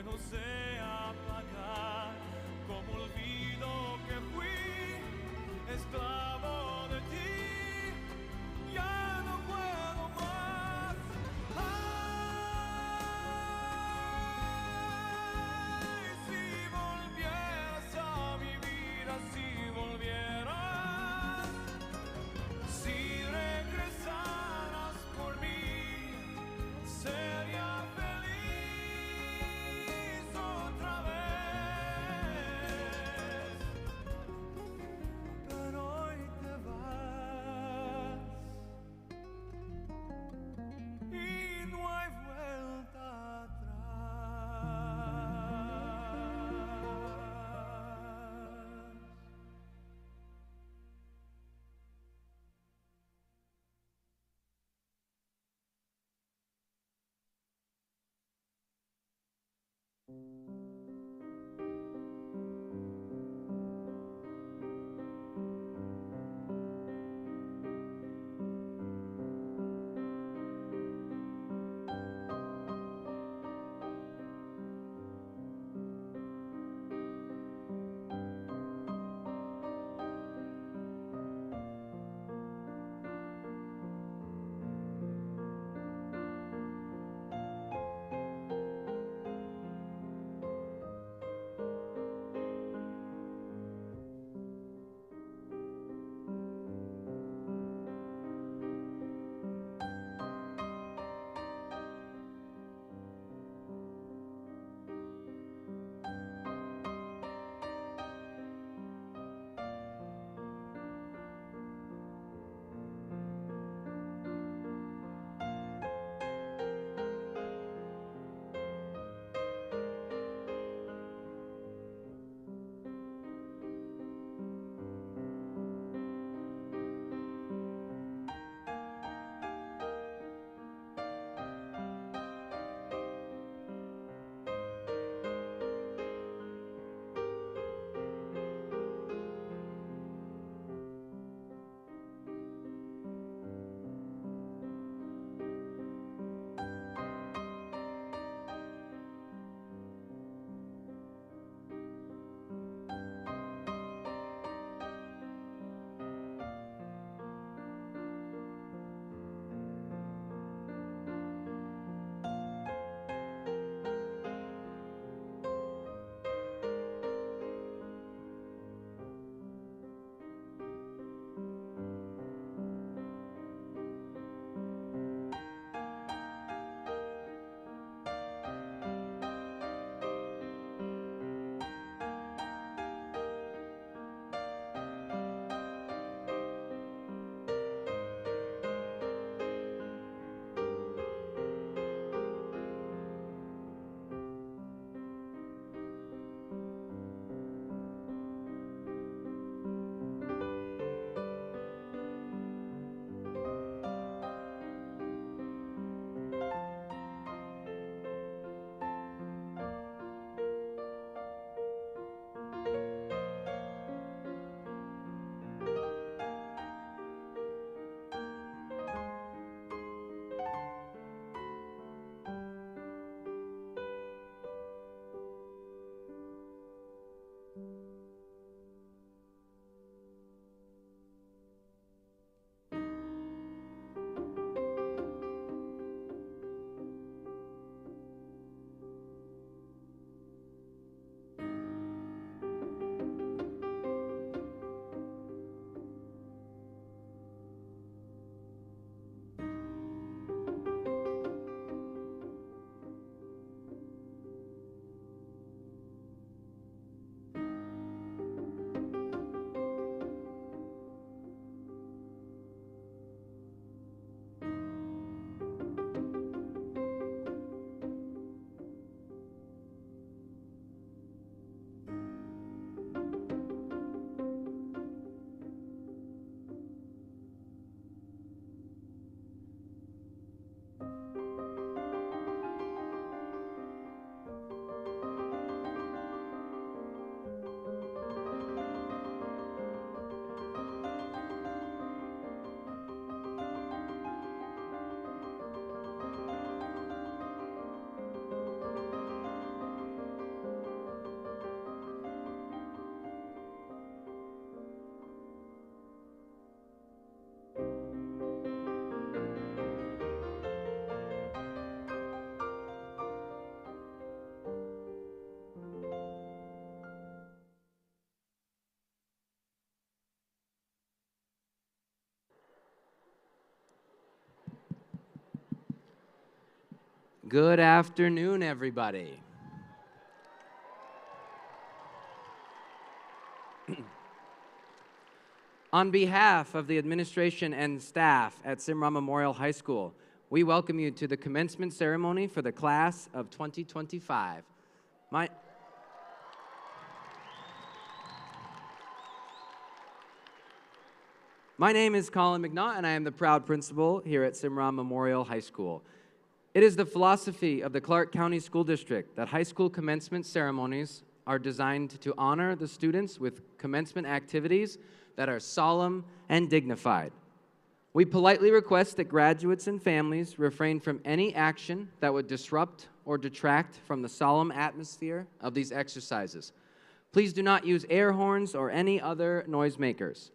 no sé apagar, como olvido que fui esclavo de ti, ya no puedo más. Ay, si volvieras a mi vida, si volvieras, si regresaras por mí, sería feliz otra vez. Pero hoy te vas y no hay vuelta atrás. Good afternoon, everybody. On behalf of the administration and staff at Cimarron-Memorial High School, we welcome you to the commencement ceremony for the class of 2025. My name is Colin McNaught, and I am the proud principal here at Cimarron-Memorial High School. It is the philosophy of the Clark County School District that high school commencement ceremonies are designed to honor the students with commencement activities that are solemn and dignified. We politely request that graduates and families refrain from any action that would disrupt or detract from the solemn atmosphere of these exercises. Please do not use air horns or any other noisemakers.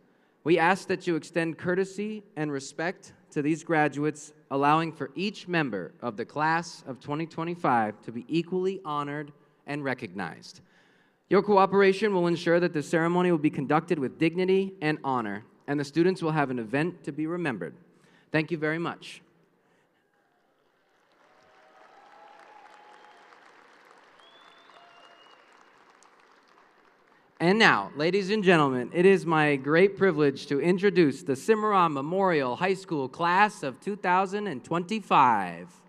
We ask that you extend courtesy and respect to these graduates, allowing for each member of the class of 2025 to be equally honored and recognized. Your cooperation will ensure that the ceremony will be conducted with dignity and honor, and the students will have an event to be remembered. Thank you very much. And now, ladies and gentlemen, it is my great privilege to introduce the Cimarron-Memorial High School class of 2025.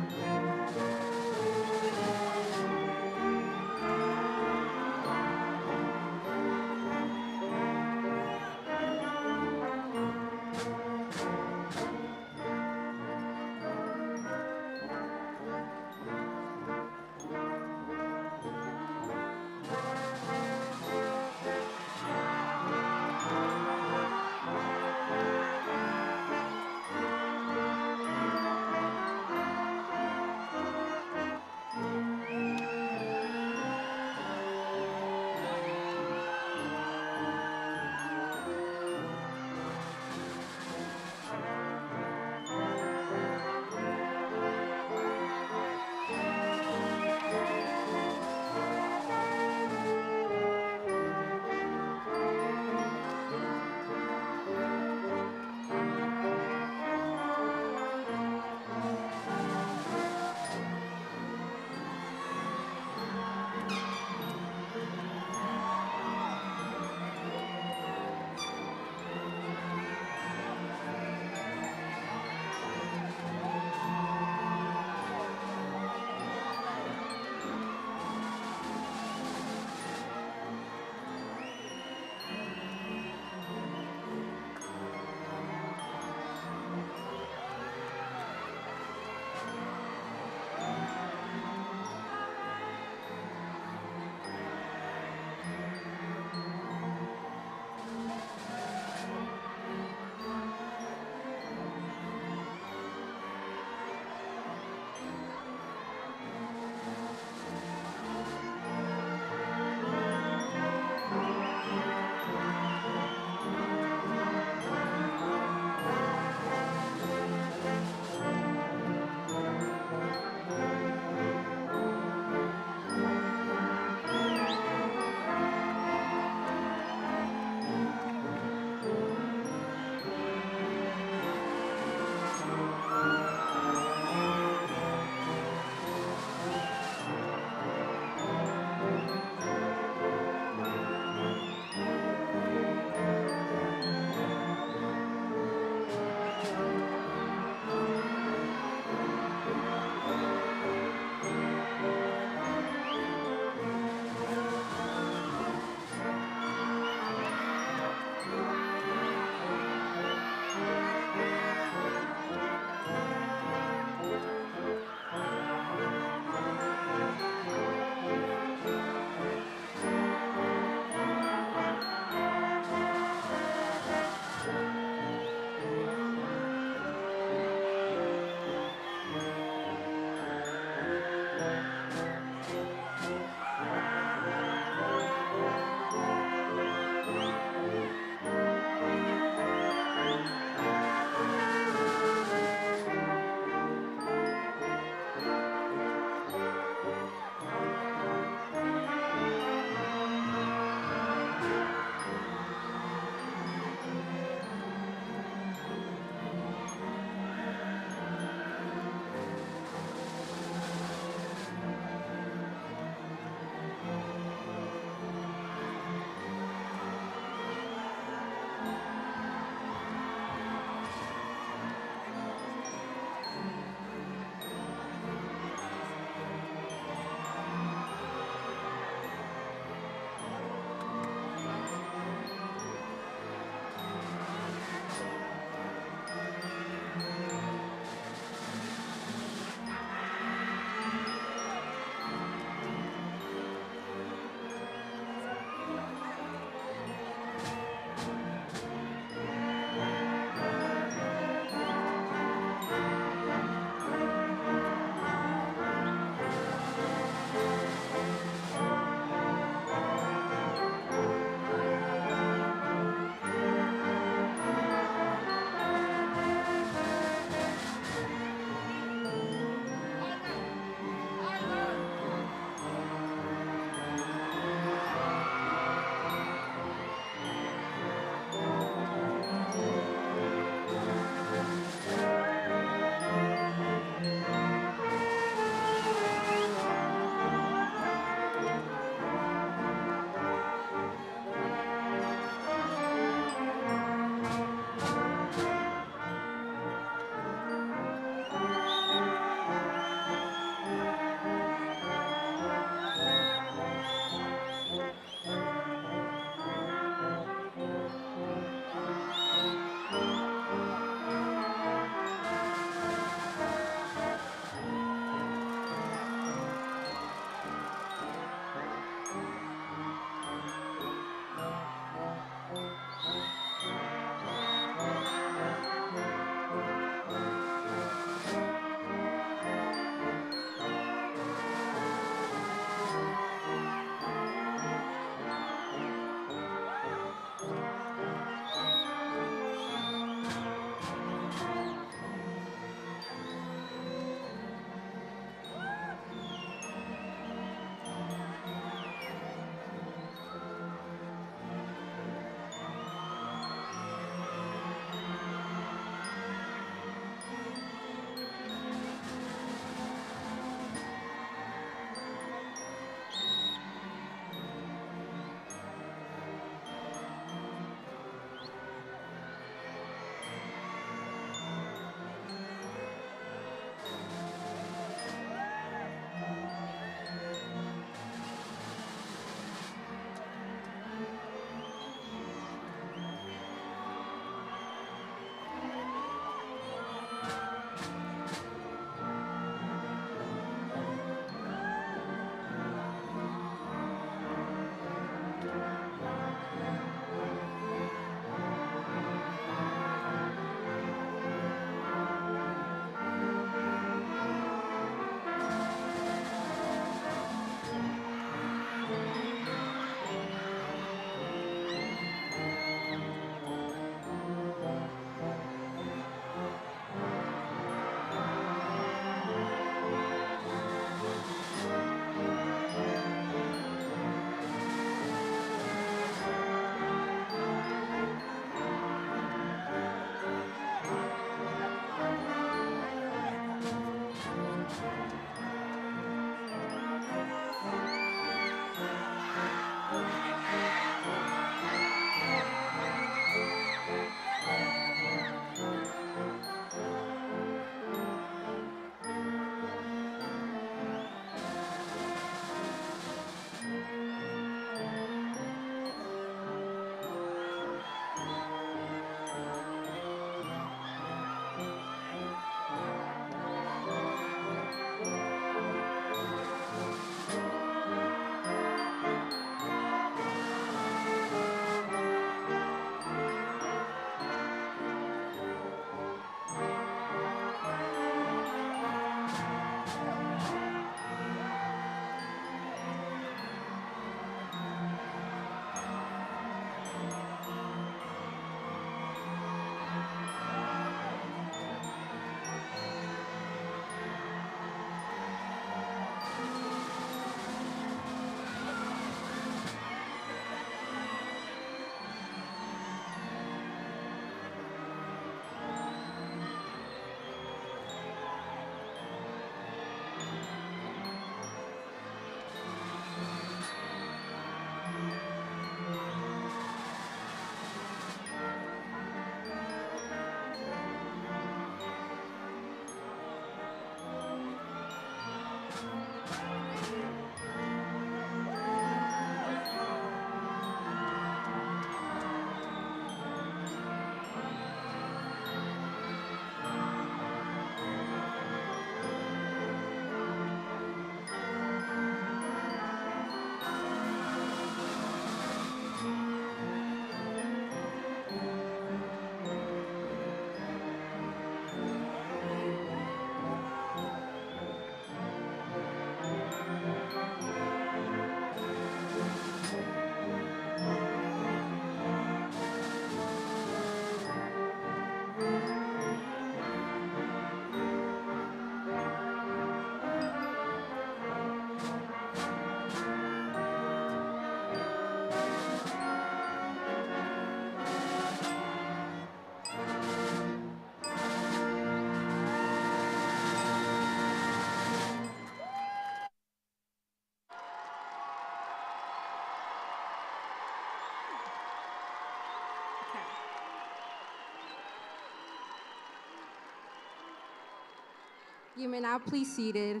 You may now please seated.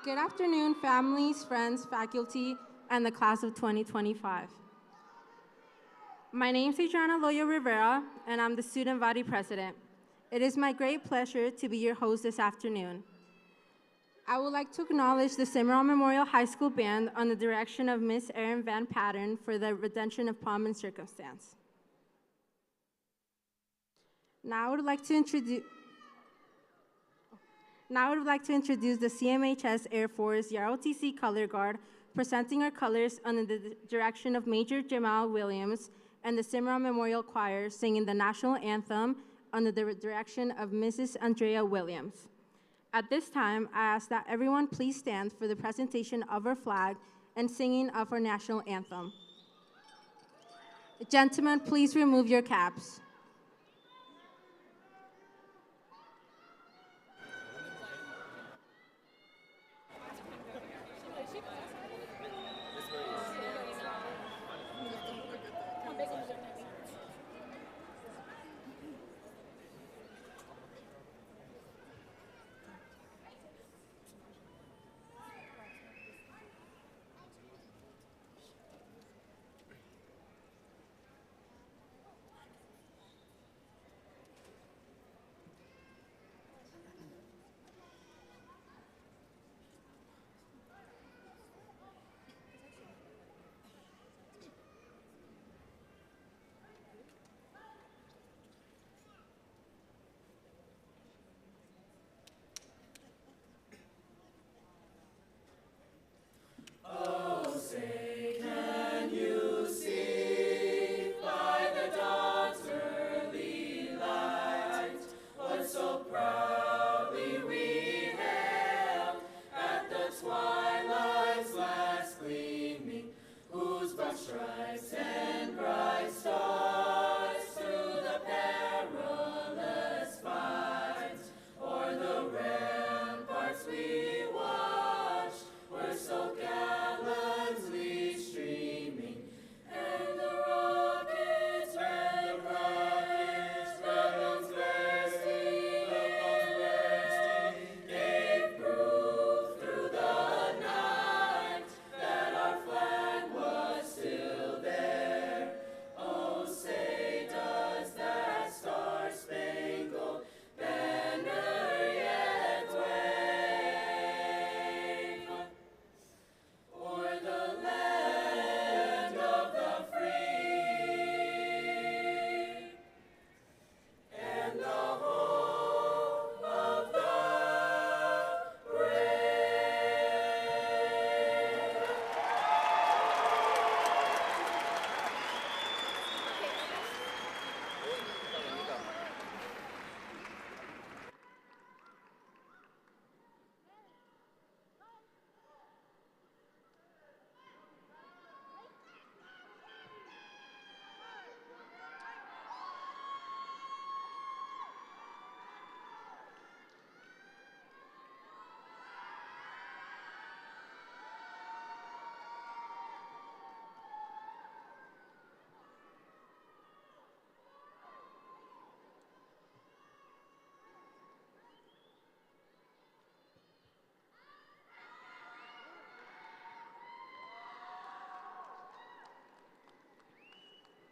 Good afternoon, families, friends, faculty, and the class of 2025. My name is Adriana Loyo Rivera, and I'm the student body president. It is my great pleasure to be your host this afternoon. I would like to acknowledge the Cimarron-Memorial High School Band on the direction of Miss Erin Van Pattern for the rendition of Pomp and Circumstance. Now I would like to introduce the CMHS Air Force ROTC Color Guard, presenting our colors under the direction of Major Jamal Williams and the Cimarron Memorial Choir singing the national anthem under the direction of Mrs. Andrea Williams. At this time, I ask that everyone please stand for the presentation of our flag and singing of our national anthem. Gentlemen, please remove your caps.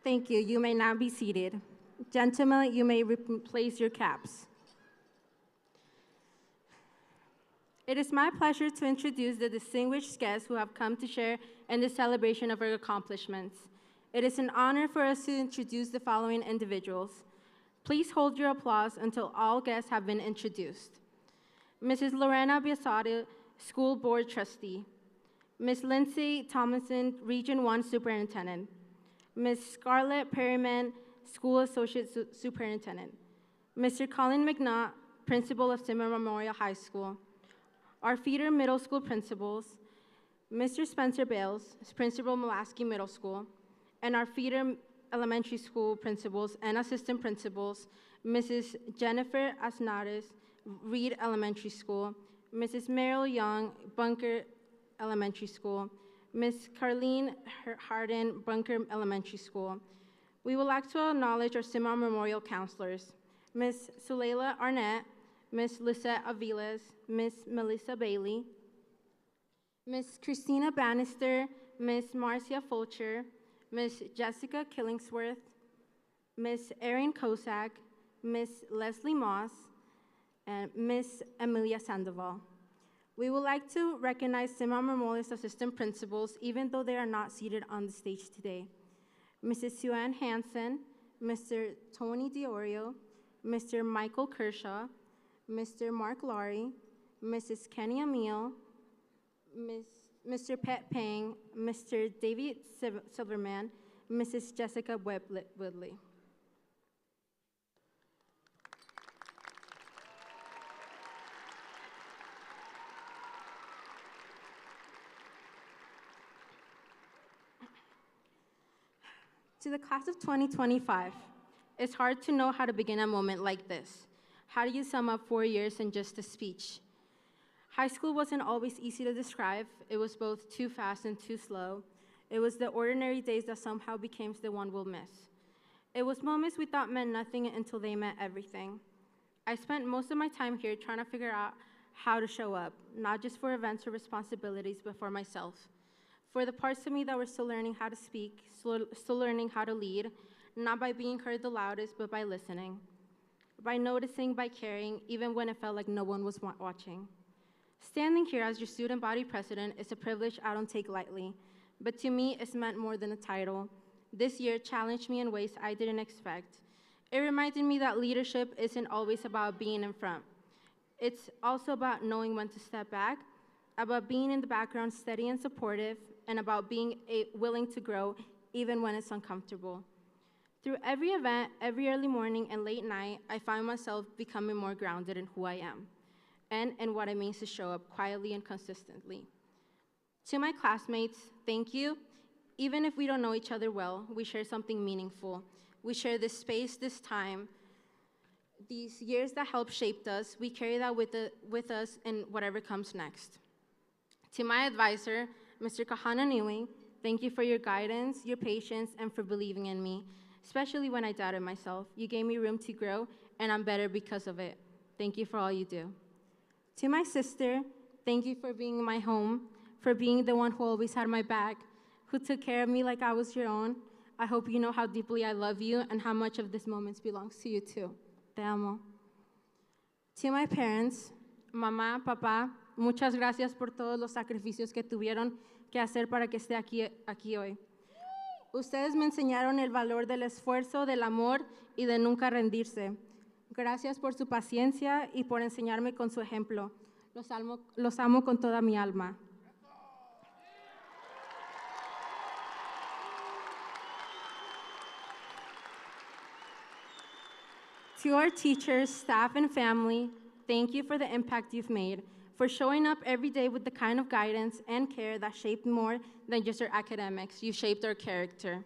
Thank you. You may now be seated. Gentlemen, you may replace your caps. It is my pleasure to introduce the distinguished guests who have come to share in the celebration of our accomplishments. It is an honor for us to introduce the following individuals. Please hold your applause until all guests have been introduced. Mrs. Lorena Biasotti, School Board Trustee. Ms. Lindsay Tomlinson, Region 1 Superintendent. Ms. Scarlett Perryman, School Associate Superintendent. Mr. Colin McNaught, Principal of Cimarron-Memorial High School. Our feeder middle school principals, Mr. Spencer Bales, Principal Mulaski Middle School, and our feeder elementary school principals and assistant principals, Mrs. Jennifer Asnares, Reed Elementary School, Mrs. Merrill Young, Bunker Elementary School, Ms. Carlene Harden, Bunker Elementary School. We would like to acknowledge our Cimarron-Memorial counselors, Ms. Suleila Arnett, Ms. Lisette Aviles, Ms. Melissa Bailey, Ms. Christina Bannister, Ms. Marcia Fulcher, Ms. Jessica Killingsworth, Ms. Erin Kosak, Ms. Leslie Moss, and Ms. Amelia Sandoval. We would like to recognize Cimarron-Memorial's assistant principals, even though they are not seated on the stage today. Mrs. Sue-Ann Hansen, Mr. Tony Diorio, Mr. Michael Kershaw, Mr. Mark Laurie, Mrs. Kenny Emile, Mr. Pet Pang, Mr. David Silverman, Mrs. Jessica Woodley. To the class of 2025, it's hard to know how to begin a moment like this. How do you sum up 4 years in just a speech? High school wasn't always easy to describe. It was both too fast and too slow. It was the ordinary days that somehow became the one we'll miss. It was moments we thought meant nothing until they meant everything. I spent most of my time here trying to figure out how to show up, not just for events or responsibilities, but for myself. For the parts of me that were still learning how to speak, still learning how to lead, not by being heard the loudest, but by listening. By noticing, by caring, even when it felt like no one was watching. Standing here as your student body president is a privilege I don't take lightly, but to me, it's meant more than a title. This year challenged me in ways I didn't expect. It reminded me that leadership isn't always about being in front. It's also about knowing when to step back, about being in the background steady and supportive, and about being willing to grow even when it's uncomfortable. Through every event, every early morning and late night, I find myself becoming more grounded in who I am and in what it means to show up quietly and consistently. To my classmates, thank you. Even if we don't know each other well, we share something meaningful. We share this space, this time, these years that helped shape us. We carry that with us in whatever comes next. To my advisor, Mr. Kahana Newing, thank you for your guidance, your patience, and for believing in me, especially when I doubted myself. You gave me room to grow, and I'm better because of it. Thank you for all you do. To my sister, thank you for being in my home, for being the one who always had my back, who took care of me like I was your own. I hope you know how deeply I love you and how much of this moment belongs to you too. Te amo. To my parents, mamá, papá, muchas gracias por todos los sacrificios que tuvieron que hacer para que esté aquí hoy. Ustedes me enseñaron el valor del esfuerzo, del amor y de nunca rendirse. Gracias por su paciencia y por enseñarme con su ejemplo. Los amo con toda mi alma. To our teachers, staff, and family, thank you for the impact you've made, for showing up every day with the kind of guidance and care that shaped more than just our academics. You shaped our character.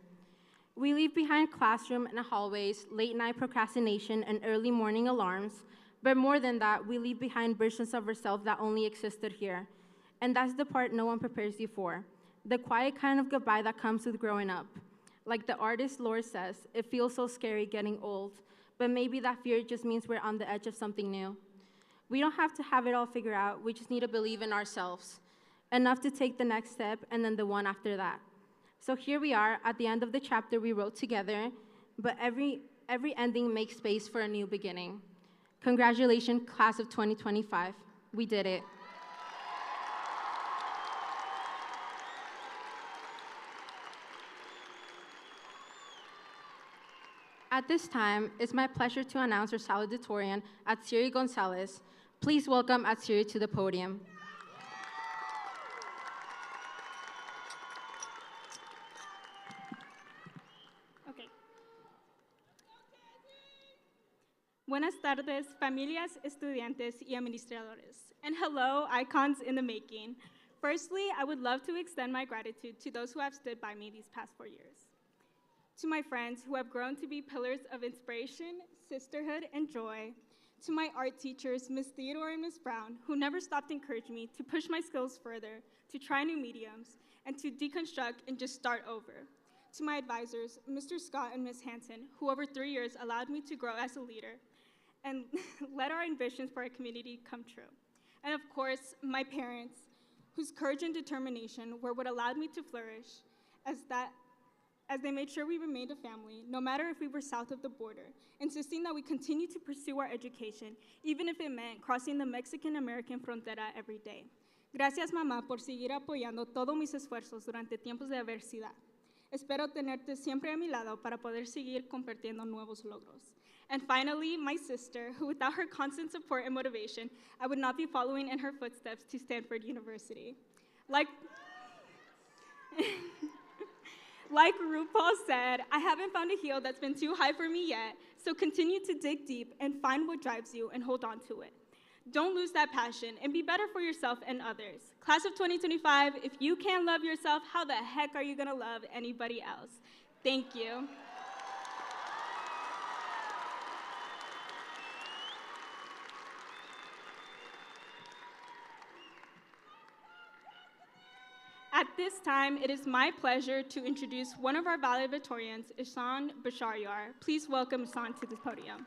We leave behind classroom and hallways, late-night procrastination, and early morning alarms, but more than that, we leave behind versions of ourselves that only existed here. And that's the part no one prepares you for, the quiet kind of goodbye that comes with growing up. Like the artist Lord says, it feels so scary getting old, but maybe that fear just means we're on the edge of something new. We don't have to have it all figured out, we just need to believe in ourselves, enough to take the next step and then the one after that. So here we are at the end of the chapter we wrote together, but every ending makes space for a new beginning. Congratulations, class of 2025. We did it. At this time, it's my pleasure to announce our Salutatorian, Atsiri Gonzalez. Please welcome Atsiri to the podium. Buenas tardes, familias, estudiantes, y administradores. And hello, icons in the making. Firstly, I would love to extend my gratitude to those who have stood by me these past 4 years. To my friends who have grown to be pillars of inspiration, sisterhood, and joy. To my art teachers, Ms. Theodore and Ms. Brown, who never stopped encouraging me to push my skills further, to try new mediums, and to deconstruct and just start over. To my advisors, Mr. Scott and Ms. Hanson, who over 3 years allowed me to grow as a leader and let our ambitions for our community come true. And of course, my parents, whose courage and determination were what allowed me to flourish, as they made sure we remained a family, no matter if we were south of the border, insisting that we continue to pursue our education, even if it meant crossing the Mexican-American frontera every day. Gracias, mamá, por seguir apoyando todos mis esfuerzos durante tiempos de adversidad. Espero tenerte siempre a mi lado para poder seguir compartiendo nuevos logros. And finally, my sister, who without her constant support and motivation, I would not be following in her footsteps to Stanford University. Like RuPaul said, I haven't found a heel that's been too high for me yet, so continue to dig deep and find what drives you and hold on to it. Don't lose that passion and be better for yourself and others. Class of 2025, if you can't love yourself, how the heck are you gonna love anybody else? Thank you. At this time, it is my pleasure to introduce one of our valedictorians, Ihsan Basharyar. Please welcome Ihsan to the podium.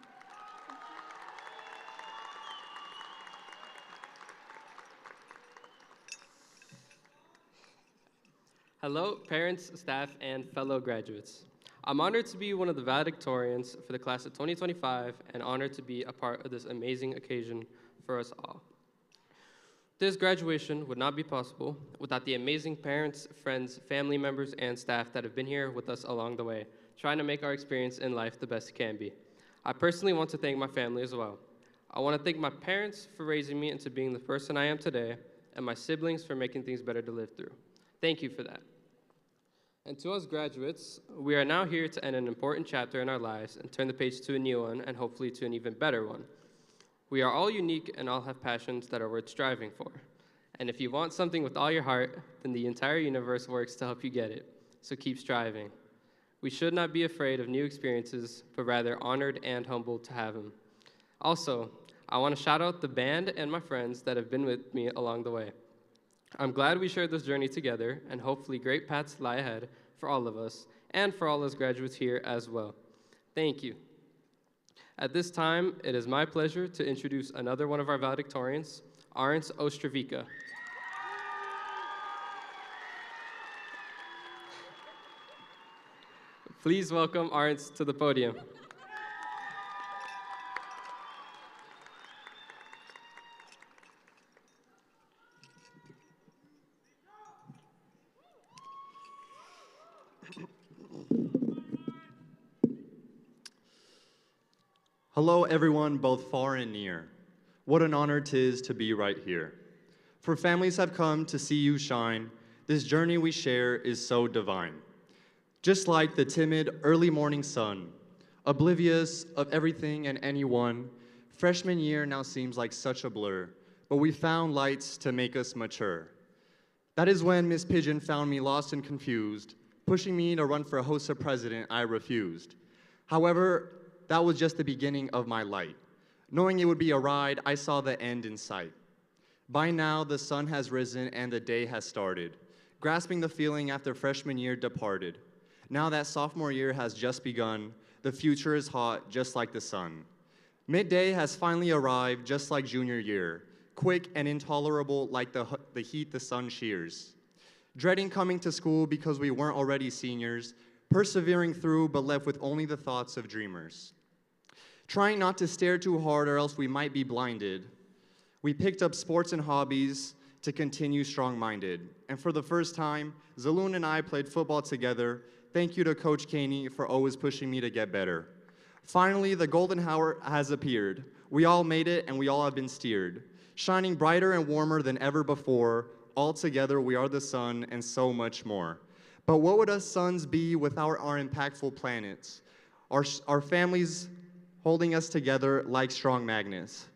Hello, parents, staff, and fellow graduates. I'm honored to be one of the valedictorians for the class of 2025 and honored to be a part of this amazing occasion for us all. This graduation would not be possible without the amazing parents, friends, family members, and staff that have been here with us along the way, trying to make our experience in life the best it can be. I personally want to thank my family as well. I want to thank my parents for raising me into being the person I am today, and my siblings for making things better to live through. Thank you for that. And to us graduates, we are now here to end an important chapter in our lives and turn the page to a new one and hopefully to an even better one. We are all unique and all have passions that are worth striving for. And if you want something with all your heart, then the entire universe works to help you get it. So keep striving. We should not be afraid of new experiences, but rather honored and humbled to have them. Also, I want to shout out the band and my friends that have been with me along the way. I'm glad we shared this journey together, and hopefully great paths lie ahead for all of us and for all those graduates here as well. Thank you. At this time, it is my pleasure to introduce another one of our valedictorians, Arntz Ostrovica. Please welcome Arntz to the podium. Hello, everyone, both far and near. What an honor 'tis to be right here. For families have come to see you shine. This journey we share is so divine. Just like the timid early morning sun, oblivious of everything and anyone, freshman year now seems like such a blur, but we found lights to make us mature. That is when Miss Pigeon found me lost and confused, pushing me to run for HOSA president. I refused. However, that was just the beginning of my light. Knowing it would be a ride, I saw the end in sight. By now, the sun has risen and the day has started, grasping the feeling after freshman year departed. Now that sophomore year has just begun, the future is hot, just like the sun. Midday has finally arrived, just like junior year, quick and intolerable like the heat the sun shears. Dreading coming to school because we weren't already seniors, persevering through but left with only the thoughts of dreamers. Trying not to stare too hard or else we might be blinded. We picked up sports and hobbies to continue strong-minded. And for the first time, Zaloon and I played football together. Thank you to Coach Caney for always pushing me to get better. Finally, the golden hour has appeared. We all made it and we all have been steered. Shining brighter and warmer than ever before. All together we are the sun and so much more. But what would us suns be without our impactful planets? Our families holding us together like strong magnets.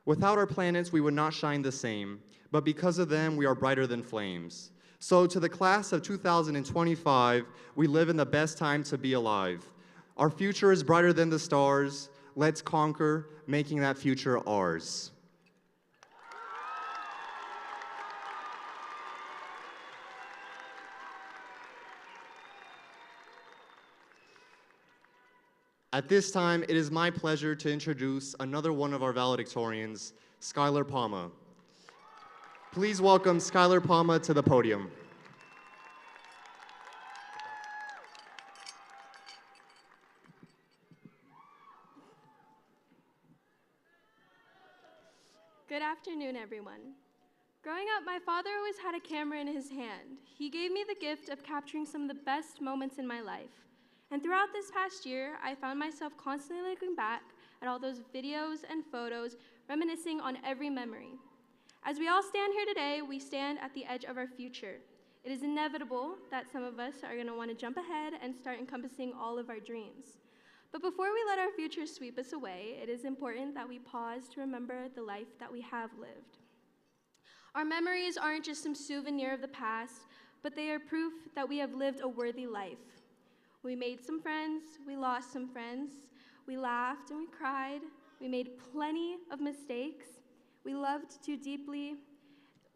Without our planets, we would not shine the same, but because of them, we are brighter than flames. So to the class of 2025, we live in the best time to be alive. Our future is brighter than the stars. Let's conquer, making that future ours. At this time, it is my pleasure to introduce another one of our valedictorians, Skylar Palma. Please welcome Skylar Palma to the podium. Good afternoon, everyone. Growing up, my father always had a camera in his hand. He gave me the gift of capturing some of the best moments in my life. And throughout this past year, I found myself constantly looking back at all those videos and photos, reminiscing on every memory. As we all stand here today, we stand at the edge of our future. It is inevitable that some of us are going to want to jump ahead and start encompassing all of our dreams. But before we let our future sweep us away, it is important that we pause to remember the life that we have lived. Our memories aren't just some souvenir of the past, but they are proof that we have lived a worthy life. We made some friends, we lost some friends, we laughed and we cried, we made plenty of mistakes, we loved too deeply,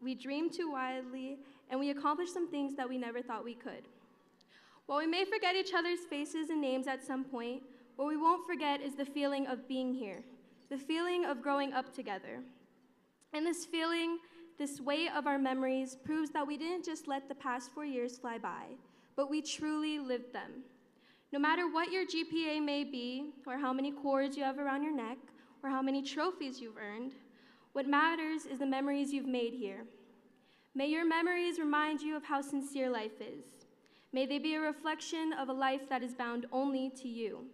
we dreamed too wildly, and we accomplished some things that we never thought we could. While we may forget each other's faces and names at some point, what we won't forget is the feeling of being here, the feeling of growing up together. And this feeling, this weight of our memories proves that we didn't just let the past 4 years fly by, but we truly lived them. No matter what your GPA may be, or how many cords you have around your neck, or how many trophies you've earned, what matters is the memories you've made here. May your memories remind you of how sincere life is. May they be a reflection of a life that is bound only to you.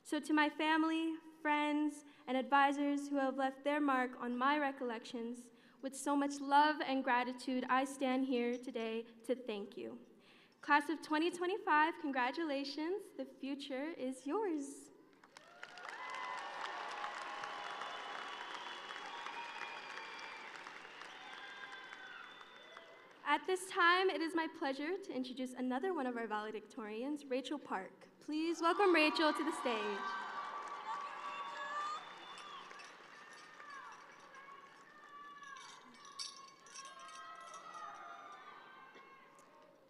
So to my family, friends, and advisors who have left their mark on my recollections, with so much love and gratitude, I stand here today to thank you. Class of 2025, congratulations. The future is yours. At this time, it is my pleasure to introduce another one of our valedictorians, Rachel Park. Please welcome Rachel to the stage.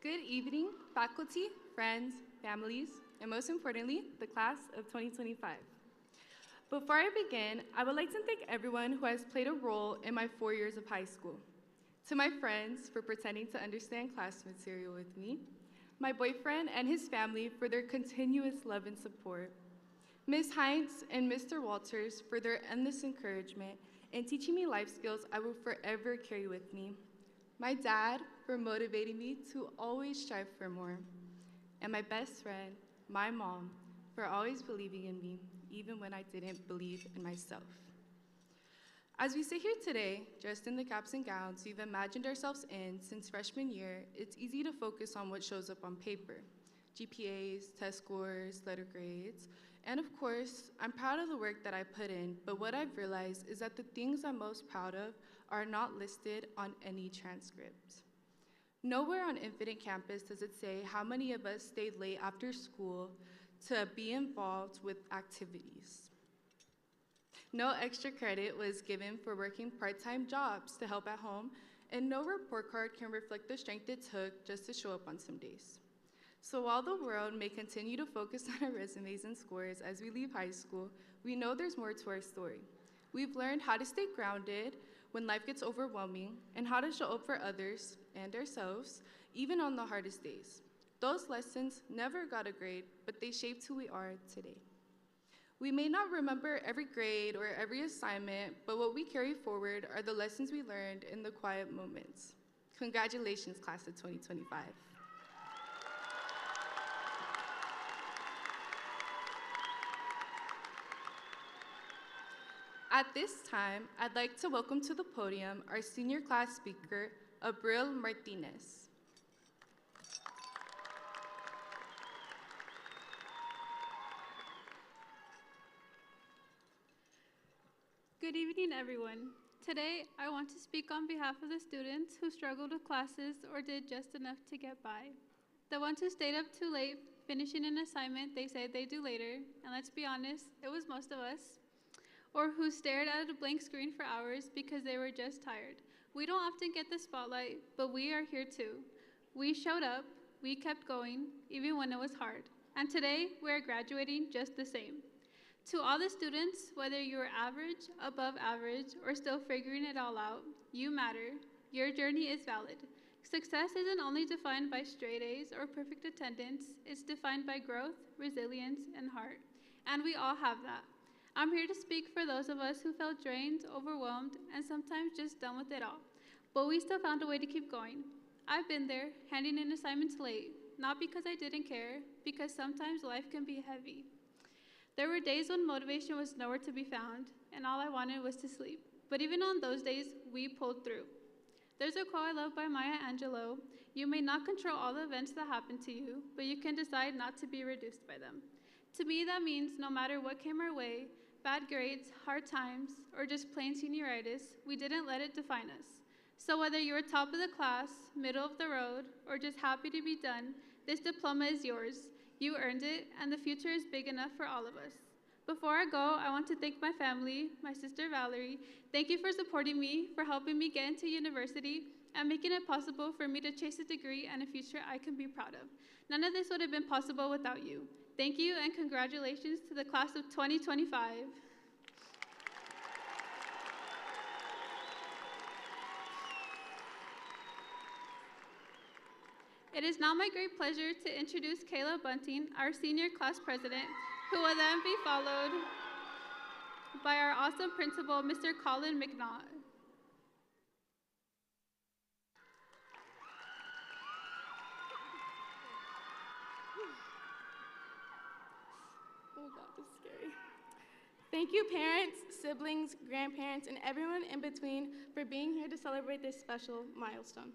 Good evening, faculty, friends, families, and most importantly, the class of 2025. Before I begin, I would like to thank everyone who has played a role in my 4 years of high school. To my friends for pretending to understand class material with me, my boyfriend and his family for their continuous love and support, Ms. Hines and Mr. Walters for their endless encouragement and teaching me life skills I will forever carry with me, my dad for motivating me to always strive for more, and my best friend, my mom, for always believing in me, even when I didn't believe in myself. As we sit here today, dressed in the caps and gowns we've imagined ourselves in since freshman year, it's easy to focus on what shows up on paper: GPAs, test scores, letter grades, and of course, I'm proud of the work that I put in, but what I've realized is that the things I'm most proud of are not listed on any transcript. Nowhere on Infinite Campus does it say how many of us stayed late after school to be involved with activities. No extra credit was given for working part-time jobs to help at home, and no report card can reflect the strength it took just to show up on some days. So while the world may continue to focus on our resumes and scores as we leave high school, we know there's more to our story. We've learned how to stay grounded when life gets overwhelming, and how to show up for others and ourselves, even on the hardest days. Those lessons never got a grade, but they shaped who we are today. We may not remember every grade or every assignment, but what we carry forward are the lessons we learned in the quiet moments. Congratulations, class of 2025. At this time, I'd like to welcome to the podium our senior class speaker, Abril Martinez. Good evening, everyone. Today, I want to speak on behalf of the students who struggled with classes or did just enough to get by, the ones who stayed up too late finishing an assignment they said they'd do later, and let's be honest, it was most of us, or who stared at a blank screen for hours because they were just tired. We don't often get the spotlight, but we are here too. We showed up, we kept going, even when it was hard. And today, we're graduating just the same. To all the students, whether you're average, above average, or still figuring it all out, you matter. Your journey is valid. Success isn't only defined by straight A's or perfect attendance, it's defined by growth, resilience, and heart. And we all have that. I'm here to speak for those of us who felt drained, overwhelmed, and sometimes just done with it all. But we still found a way to keep going. I've been there, handing in assignments late, not because I didn't care, because sometimes life can be heavy. There were days when motivation was nowhere to be found, and all I wanted was to sleep. But even on those days, we pulled through. There's a quote I love by Maya Angelou: "You may not control all the events that happen to you, but you can decide not to be reduced by them." To me, that means no matter what came our way, bad grades, hard times, or just plain senioritis, we didn't let it define us. So whether you were top of the class, middle of the road, or just happy to be done, this diploma is yours. You earned it, and the future is big enough for all of us. Before I go, I want to thank my family, my sister Valerie. Thank you for supporting me, for helping me get into university, and making it possible for me to chase a degree and a future I can be proud of. None of this would have been possible without you. Thank you, and congratulations to the class of 2025. It is now my great pleasure to introduce Kayla Bunting, our senior class president, who will then be followed by our awesome principal, Mr. Colin McNaught. Oh God, this is scary. Thank you, parents, siblings, grandparents, and everyone in between for being here to celebrate this special milestone.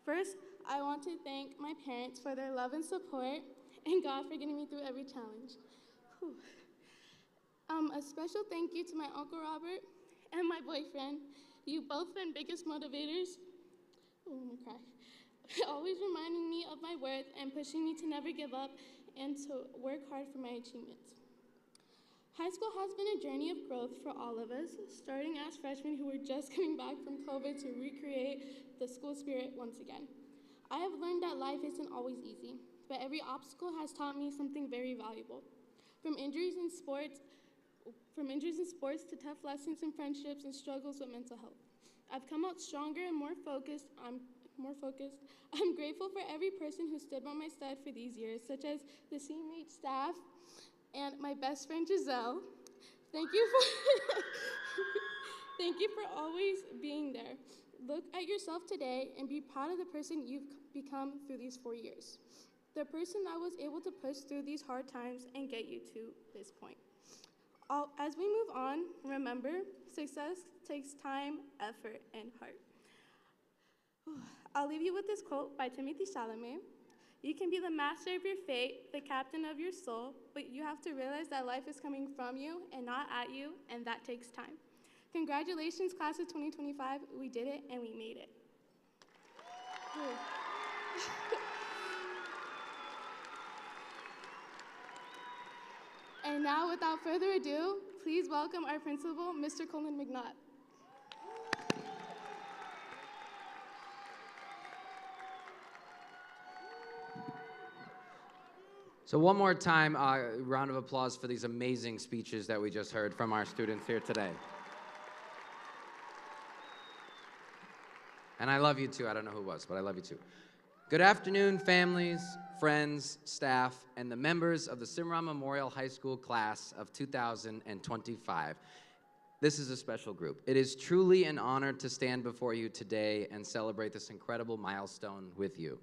First, I want to thank my parents for their love and support, and God for getting me through every challenge. Whew. A special thank you to my Uncle Robert and my boyfriend. You've both been biggest motivators. Oh, I'm gonna cry. Always reminding me of my worth and pushing me to never give up and to work hard for my achievements. High school has been a journey of growth for all of us, starting as freshmen who were just coming back from COVID to recreate the school spirit once again. I have learned that life isn't always easy, but every obstacle has taught me something very valuable. From injuries in sports to tough lessons in friendships and struggles with mental health. I've come out stronger and more focused. I'm grateful for every person who stood by my side for these years, such as the CMH staff and my best friend Giselle. Thank you for always being there. Look at yourself today and be proud of the person you've become through these 4 years. The person that was able to push through these hard times and get you to this point. As we move on, remember, success takes time, effort, and heart. I'll leave you with this quote by Timothy Chalamet. You can be the master of your fate, the captain of your soul, but you have to realize that life is coming from you and not at you, and that takes time. Congratulations, class of 2025. We did it, and we made it. And now, without further ado, please welcome our principal, Mr. Colin McNaught. So one more time, round of applause for these amazing speeches that we just heard from our students here today. And I love you too. I don't know who it was, but I love you too. Good afternoon, families, friends, staff, and the members of the Cimarron-Memorial High School class of 2025. This is a special group. It is truly an honor to stand before you today and celebrate this incredible milestone with you.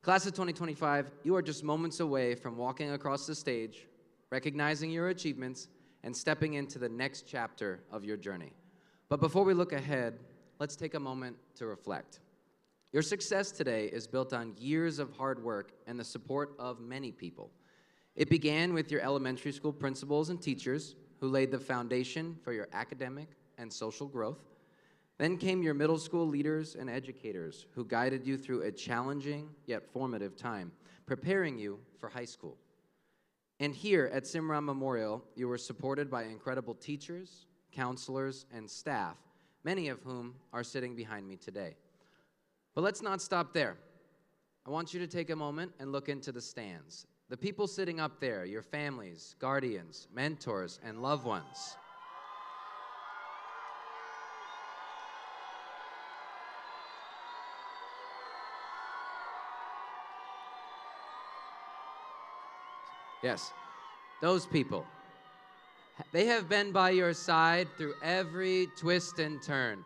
Class of 2025, you are just moments away from walking across the stage, recognizing your achievements, and stepping into the next chapter of your journey. But before we look ahead, let's take a moment to reflect. Your success today is built on years of hard work and the support of many people. It began with your elementary school principals and teachers who laid the foundation for your academic and social growth. Then came your middle school leaders and educators who guided you through a challenging yet formative time, preparing you for high school. And here at Cimarron-Memorial, you were supported by incredible teachers, counselors, and staff, many of whom are sitting behind me today. But let's not stop there. I want you to take a moment and look into the stands. The people sitting up there, your families, guardians, mentors, and loved ones. Yes, those people. They have been by your side through every twist and turn.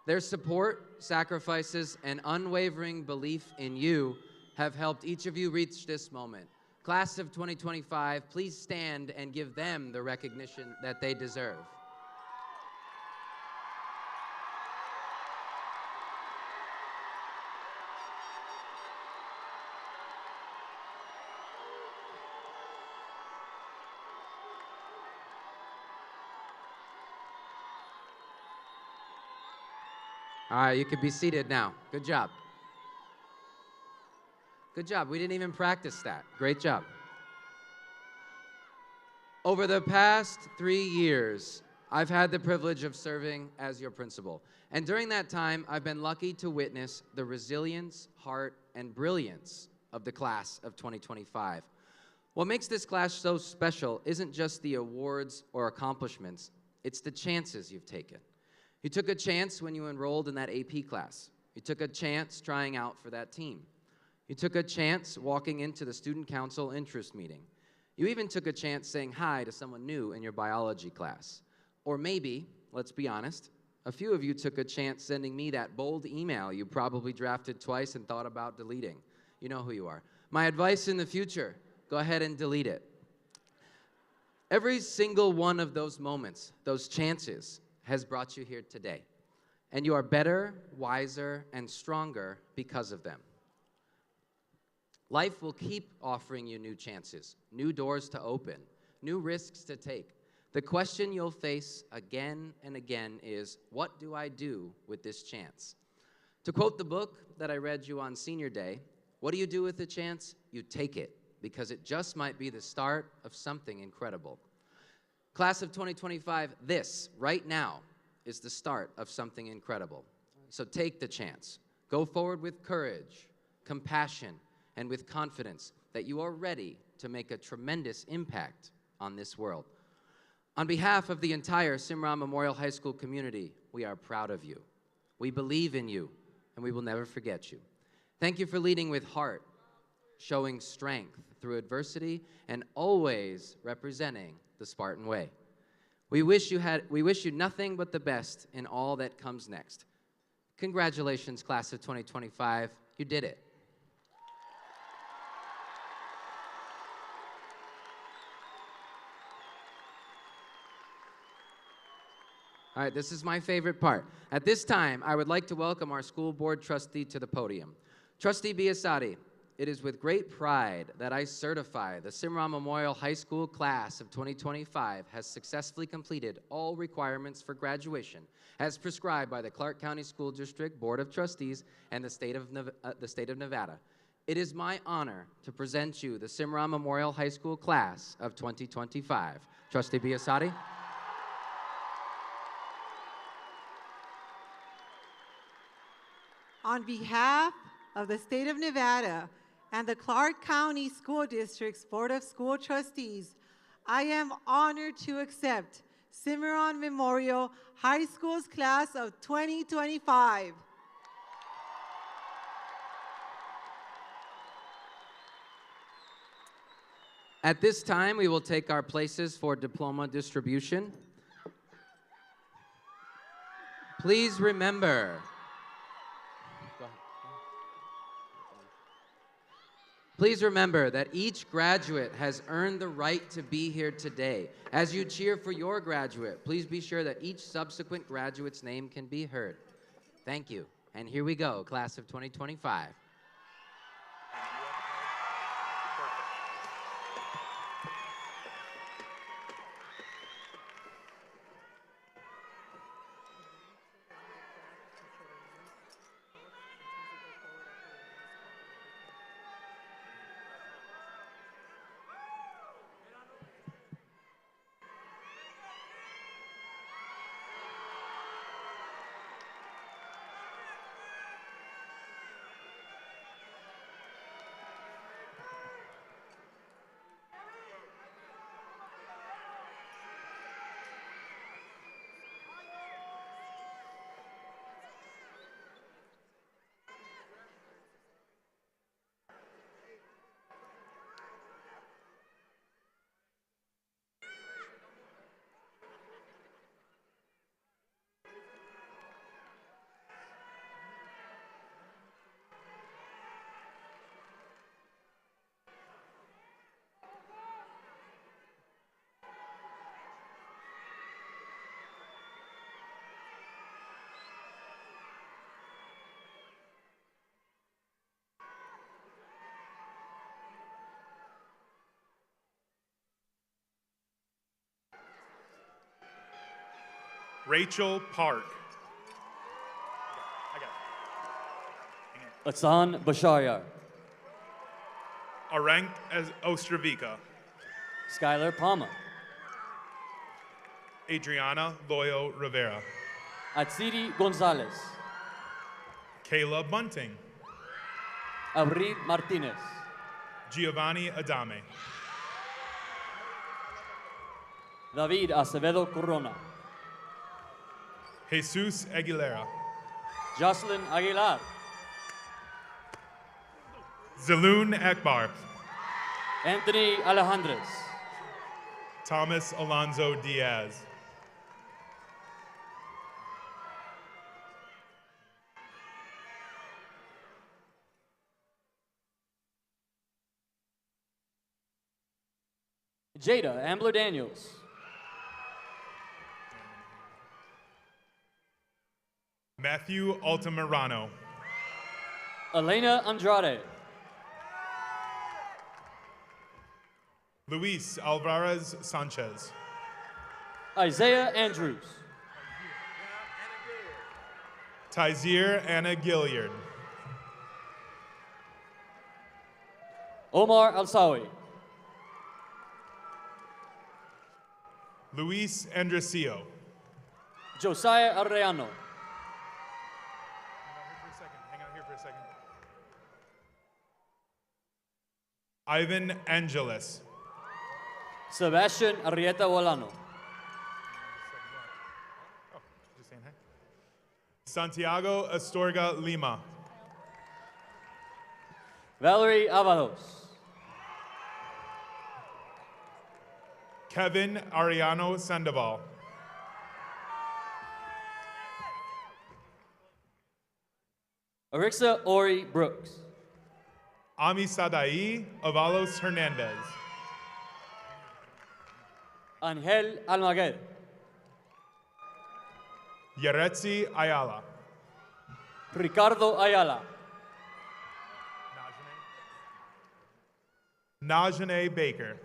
Their support, sacrifices, and unwavering belief in you have helped each of you reach this moment. Class of 2025, please stand and give them the recognition that they deserve. All right, you can be seated now. Good job. Good job. We didn't even practice that. Great job. Over the past 3 years, I've had the privilege of serving as your principal. And during that time, I've been lucky to witness the resilience, heart, and brilliance of the class of 2025. What makes this class so special isn't just the awards or accomplishments, it's the chances you've taken. You took a chance when you enrolled in that AP class. You took a chance trying out for that team. You took a chance walking into the student council interest meeting. You even took a chance saying hi to someone new in your biology class. Or maybe, let's be honest, a few of you took a chance sending me that bold email you probably drafted twice and thought about deleting. You know who you are. My advice in the future, go ahead and delete it. Every single one of those moments, those chances, has brought you here today. And you are better, wiser, and stronger because of them. Life will keep offering you new chances, new doors to open, new risks to take. The question you'll face again and again is, what do I do with this chance? To quote the book that I read you on senior day, what do you do with the chance? You take it, because it just might be the start of something incredible. Class of 2025, this, right now, is the start of something incredible. So take the chance. Go forward with courage, compassion, and with confidence that you are ready to make a tremendous impact on this world. On behalf of the entire Cimarron-Memorial High School community, we are proud of you. We believe in you, and we will never forget you. Thank you for leading with heart, showing strength through adversity, and always representing the Spartan way. We wish you nothing but the best in all that comes next. Congratulations, class of 2025. You did it. All right, this is my favorite part. At this time, I would like to welcome our school board trustee to the podium. Trustee Biasotti, it is with great pride that I certify the Cimarron-Memorial High School class of 2025 has successfully completed all requirements for graduation as prescribed by the Clark County School District Board of Trustees and the state of Nevada. It is my honor to present you the Cimarron-Memorial High School class of 2025. Trustee Biasotti. On behalf of the state of Nevada and the Clark County School District's Board of School Trustees, I am honored to accept Cimarron-Memorial High School's class of 2025. At this time, we will take our places for diploma distribution. Please remember, that each graduate has earned the right to be here today. As you cheer for your graduate, please be sure that each subsequent graduate's name can be heard. Thank you. And here we go, class of 2025. Rachel Park. Atsan Basharyar. Arank Ostravika. Skylar Palma. Adriana Loyo Rivera. Atsiri Gonzalez. Kayla Bunting. Abrid Martinez. Giovanni Adame. David Acevedo Corona. Jesus Aguilera. Jocelyn Aguilar. Zaloon Akbar. Anthony Alejandres. Thomas Alonzo Diaz. Jada Ambler Daniels. Matthew Altamirano. Elena Andrade. Luis Alvarez Sanchez. Isaiah Andrews. Tyzir Anna Gilliard. Omar Alsawi. Luis Andresio. Josiah Arreano. Hang out here for a second. Ivan Angeles. Sebastian Arrieta Wolano. Just saying hi. Santiago Astorga Lima. Valerie Avalos. Kevin Ariano Sandoval. Arixa Ori Brooks. Ami Sadai Avalos Hernandez. Angel Almaguer. Yaretsi Ayala. Ricardo Ayala. Najane Baker.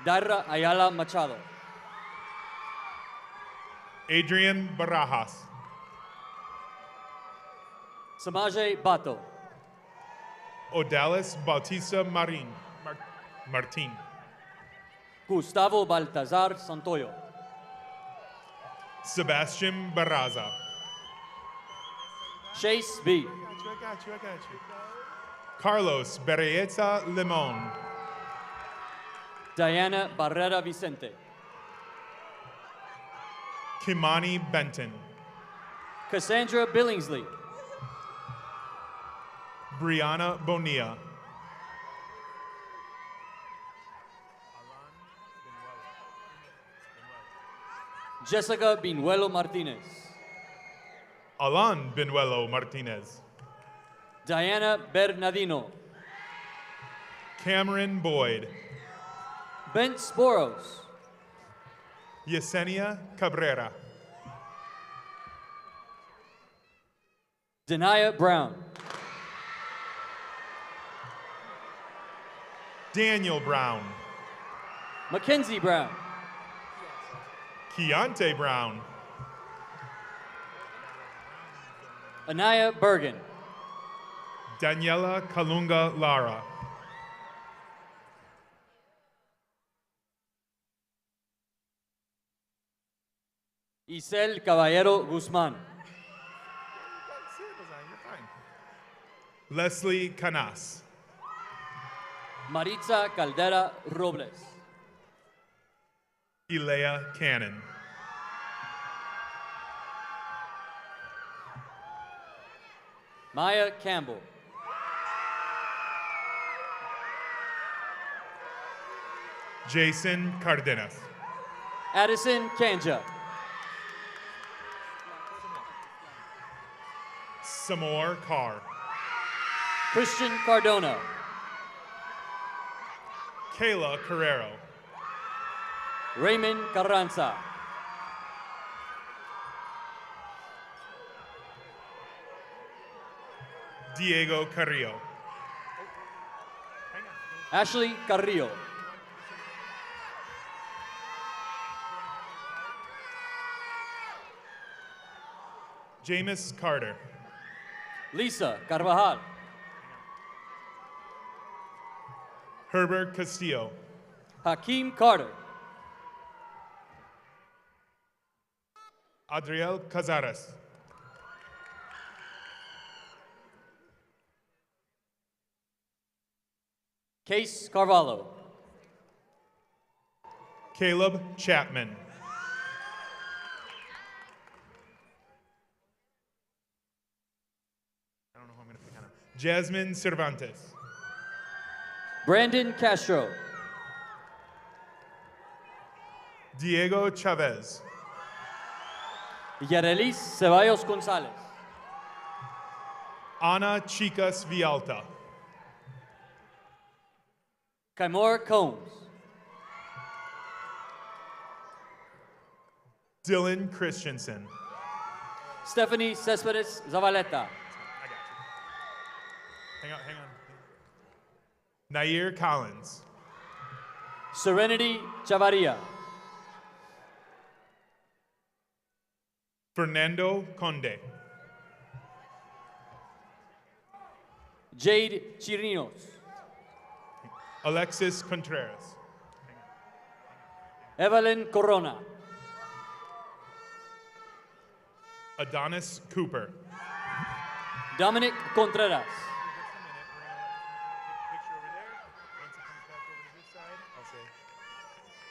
Darra Ayala Machado. Adrian Barajas. Samaje Bato. Odalis Bautista Martin. Gustavo Baltazar Santoyo. Sebastian Barraza. Chase B. I got you. Carlos Berrieta Limon. Diana Barrera Vicente. Kimani Benton. Cassandra Billingsley. Brianna Bonilla. Jessica Binuelo Martinez. Alan Benuelo Martinez. Diana Bernardino. Cameron Boyd. Ben Sporos. Yesenia Cabrera. Denaya Brown. Daniel Brown. Mackenzie Brown. Keontae Brown. Anaya Bergen. Daniela Kalunga Lara. Isel Caballero Guzman. Leslie Canas. Maritza Caldera Robles. Elea Cannon. Maya Campbell. Jason Cardenas. Addison Kanja. Samor Carr. Christian Cardona. Kayla Carrero. Raymond Carranza. Diego Carrillo. Ashley Carrillo. Jameis Carter. Lisa Carvajal. Herbert Castillo. Hakeem Carter. Adriel Cazares. Case Carvalho. Caleb Chapman. I don't know who I'm going to pick on him. Jasmine Cervantes. Brandon Castro. Diego Chavez. Yarelis Ceballos Gonzalez. Ana Chicas Vialta. Kaimor Combs. Dylan Christensen. Stephanie Cespedes Zavaleta. Hang on. Nair Collins. Serenity Chavaria. Fernando Conde. Jade Chirinos. Alexis Contreras. Evelyn Corona. Adonis Cooper. Dominic Contreras.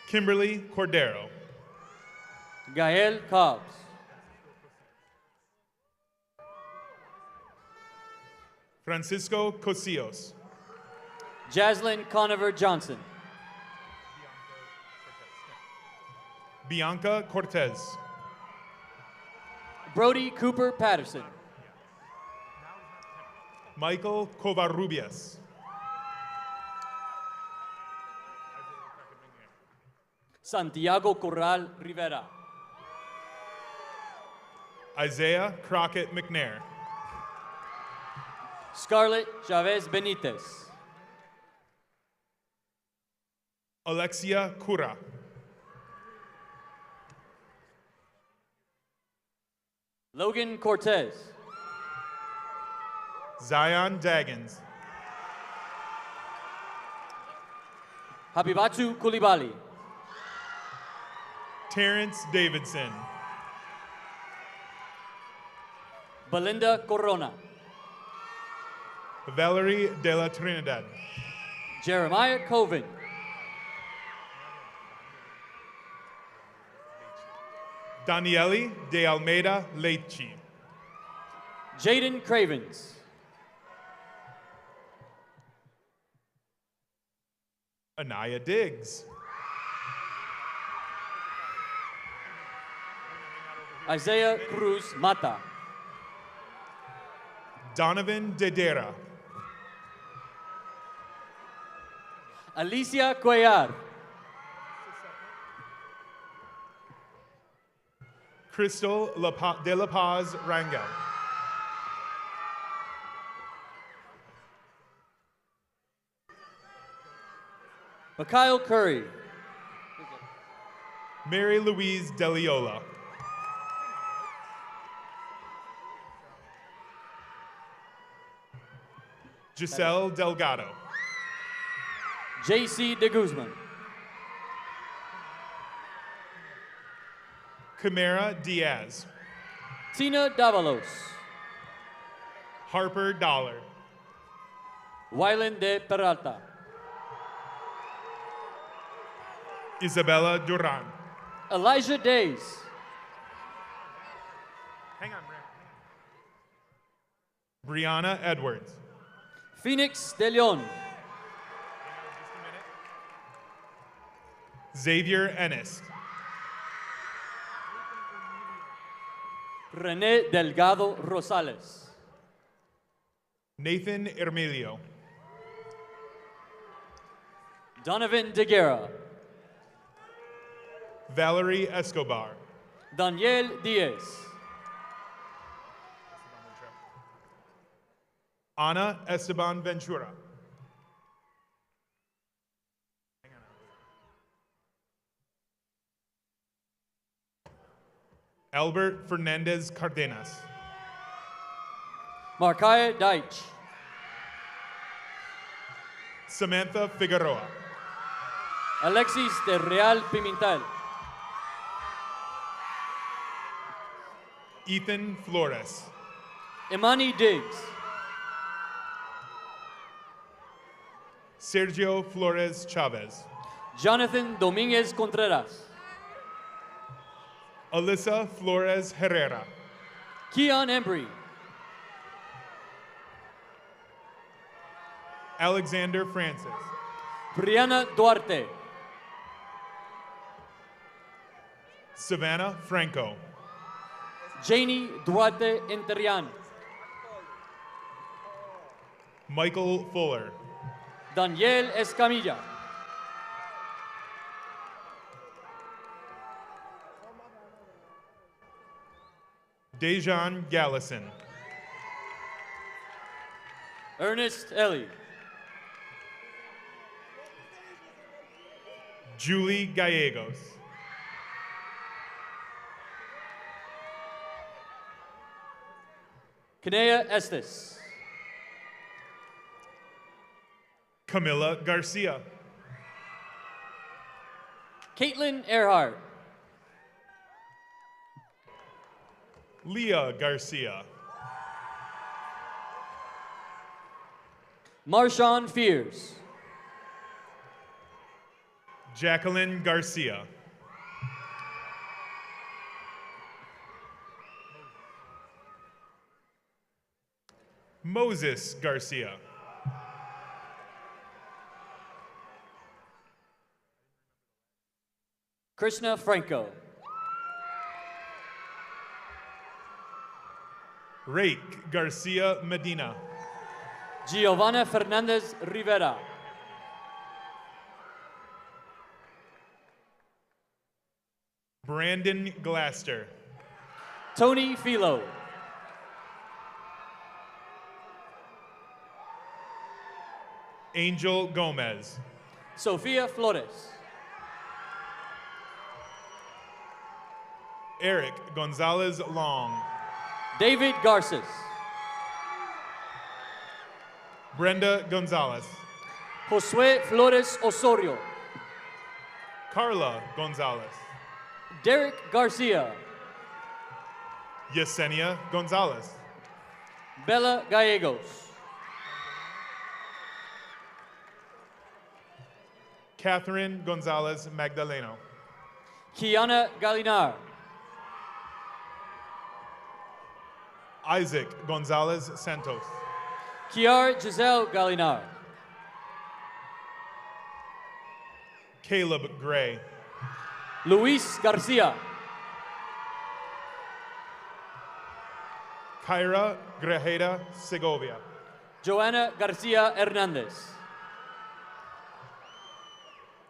Kimberly Cordero. Gael Cobbs. Francisco Cosillos. Jaslyn Conover Johnson. Bianca Cortez. Brody Cooper Patterson. Michael Covarrubias. Santiago Corral Rivera. Isaiah Crockett McNair. Scarlett Chavez Benitez. Alexia Cura. Logan Cortez. Zion Daggins. Habibatu Kulibali. Terrence Davidson. Belinda Corona. Valerie de la Trinidad. Jeremiah Coven. Daniele de Almeida Leitchi. Jaden Cravens. Anaya Diggs. Isaiah Cruz Mata. Donovan Dedera. Alicia Cuellar. Crystal de La Paz Rangel. Mikhail Curry. Mary Louise Deliola. Giselle Delgado. JC De Guzman. Camara Diaz. Tina Davalos. Harper Dollar. Wyland de Peralta. Isabella Duran. Elijah Days. Hang on, Brianna Edwards. Phoenix De Leon. Xavier Ennis. René Delgado Rosales. Nathan Ermilio. Donovan DeGuerra. Valerie Escobar. Daniel Diaz. Ana Esteban Ventura. Albert Fernandez Cardenas. Markaya Deitch. Samantha Figueroa. Alexis de Real Pimentel. Ethan Flores. Imani Diggs. Sergio Flores Chavez. Jonathan Dominguez Contreras. Alyssa Flores Herrera. Keon Embry. Alexander Francis. Brianna Duarte. Savannah Franco. Janie Duarte Interian. Michael Fuller. Daniel Escamilla. Dejan Gallison. Ernest Ellie. Julie Gallegos. Kinea Estes. Camila Garcia. Caitlin Earhart. Leah Garcia. Marshawn Fears. Jacqueline Garcia. Moses Garcia. Krishna Franco. Rake Garcia Medina. Giovanna Fernandez Rivera. Brandon Glaster. Tony Philo. Angel Gomez. Sofia Flores. Eric Gonzalez Long. David Garces. Brenda Gonzalez. Josue Flores Osorio. Carla Gonzalez. Derek Garcia. Yesenia Gonzalez. Bella Gallegos. Catherine Gonzalez Magdaleno. Kiana Galinar. Isaac Gonzalez Santos. Kiar Giselle Galinar. Caleb Gray. Luis Garcia. Kyra Grajeda Segovia. Joanna Garcia Hernandez.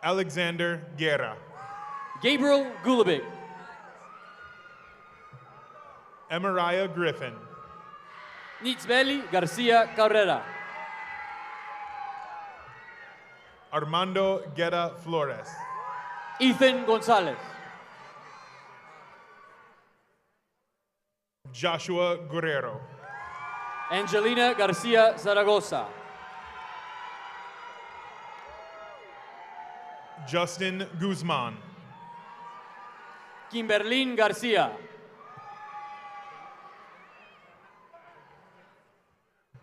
Alexander Guerra. Gabriel Gulubik. Emariah Griffin. Nitzbeli Garcia Carrera. Armando Guerra Flores. Ethan Gonzalez. Joshua Guerrero. Angelina Garcia Zaragoza. Justin Guzman. Kimberlyn Garcia.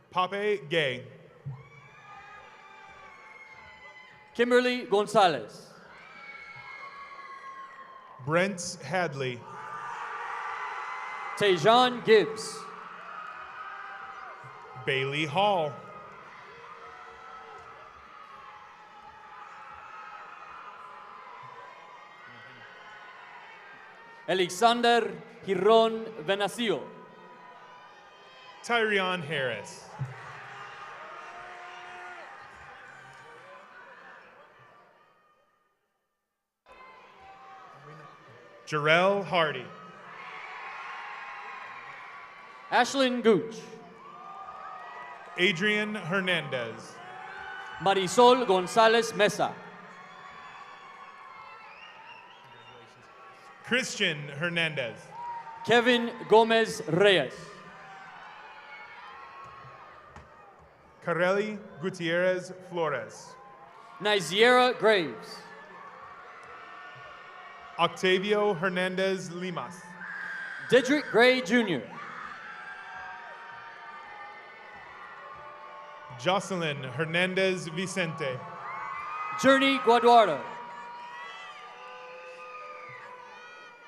Pape Gay. Kimberly Gonzalez. Brent Hadley. Tejan Gibbs. Bailey Hall. Alexander Giron Venacio. Tyrion Harris. Jarrell Hardy. Ashlyn Gooch. Adrian Hernandez. Marisol Gonzalez Mesa. Christian Hernandez. Kevin Gomez Reyes. Carelli Gutierrez Flores. Niziera Graves. Octavio Hernandez Limas. Dedrick Gray Jr. Jocelyn Hernandez Vicente. Journey Guaduardo.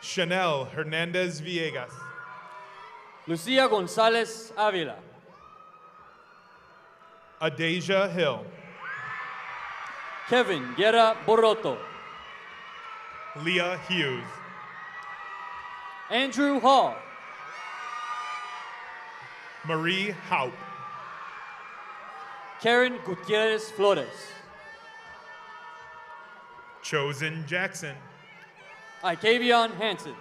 Chanel Hernandez Villegas. Lucia Gonzalez Avila. Adasia Hill. Kevin Guerra Borroto. Leah Hughes. Andrew Hall. Marie Haupt. Karen Gutierrez Flores. Chosen Jackson. Ikavion Hansen.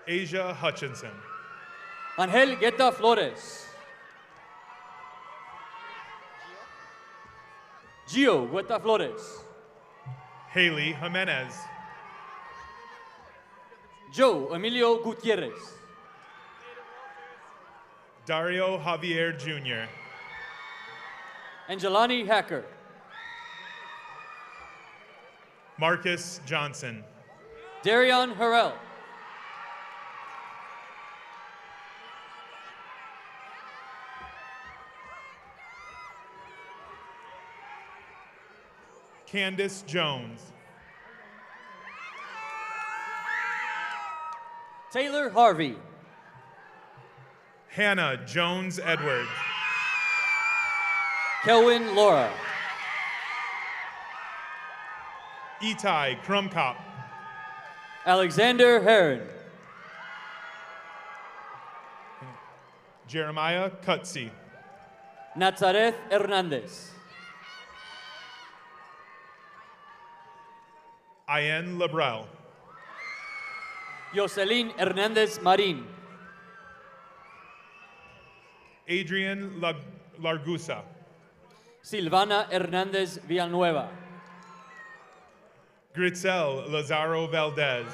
Asia Hutchinson. Angel Guetta Flores. Gio Guetta Flores. Haley Jimenez. Joe Emilio Gutierrez. Dario Javier Jr. Angelani Hacker. Marcus Johnson. Darion Harrell. Candace Jones. Taylor Harvey. Hannah Jones Edwards. Kelwin Laura. Itai Krumkop. Alexander Heron. Jeremiah Cutsey. Nazareth Hernandez. Ian Lebrel. Jocelyn Hernandez Marin. Adrian Largusa. Silvana Hernandez Villanueva. Gritzel Lazaro Valdez.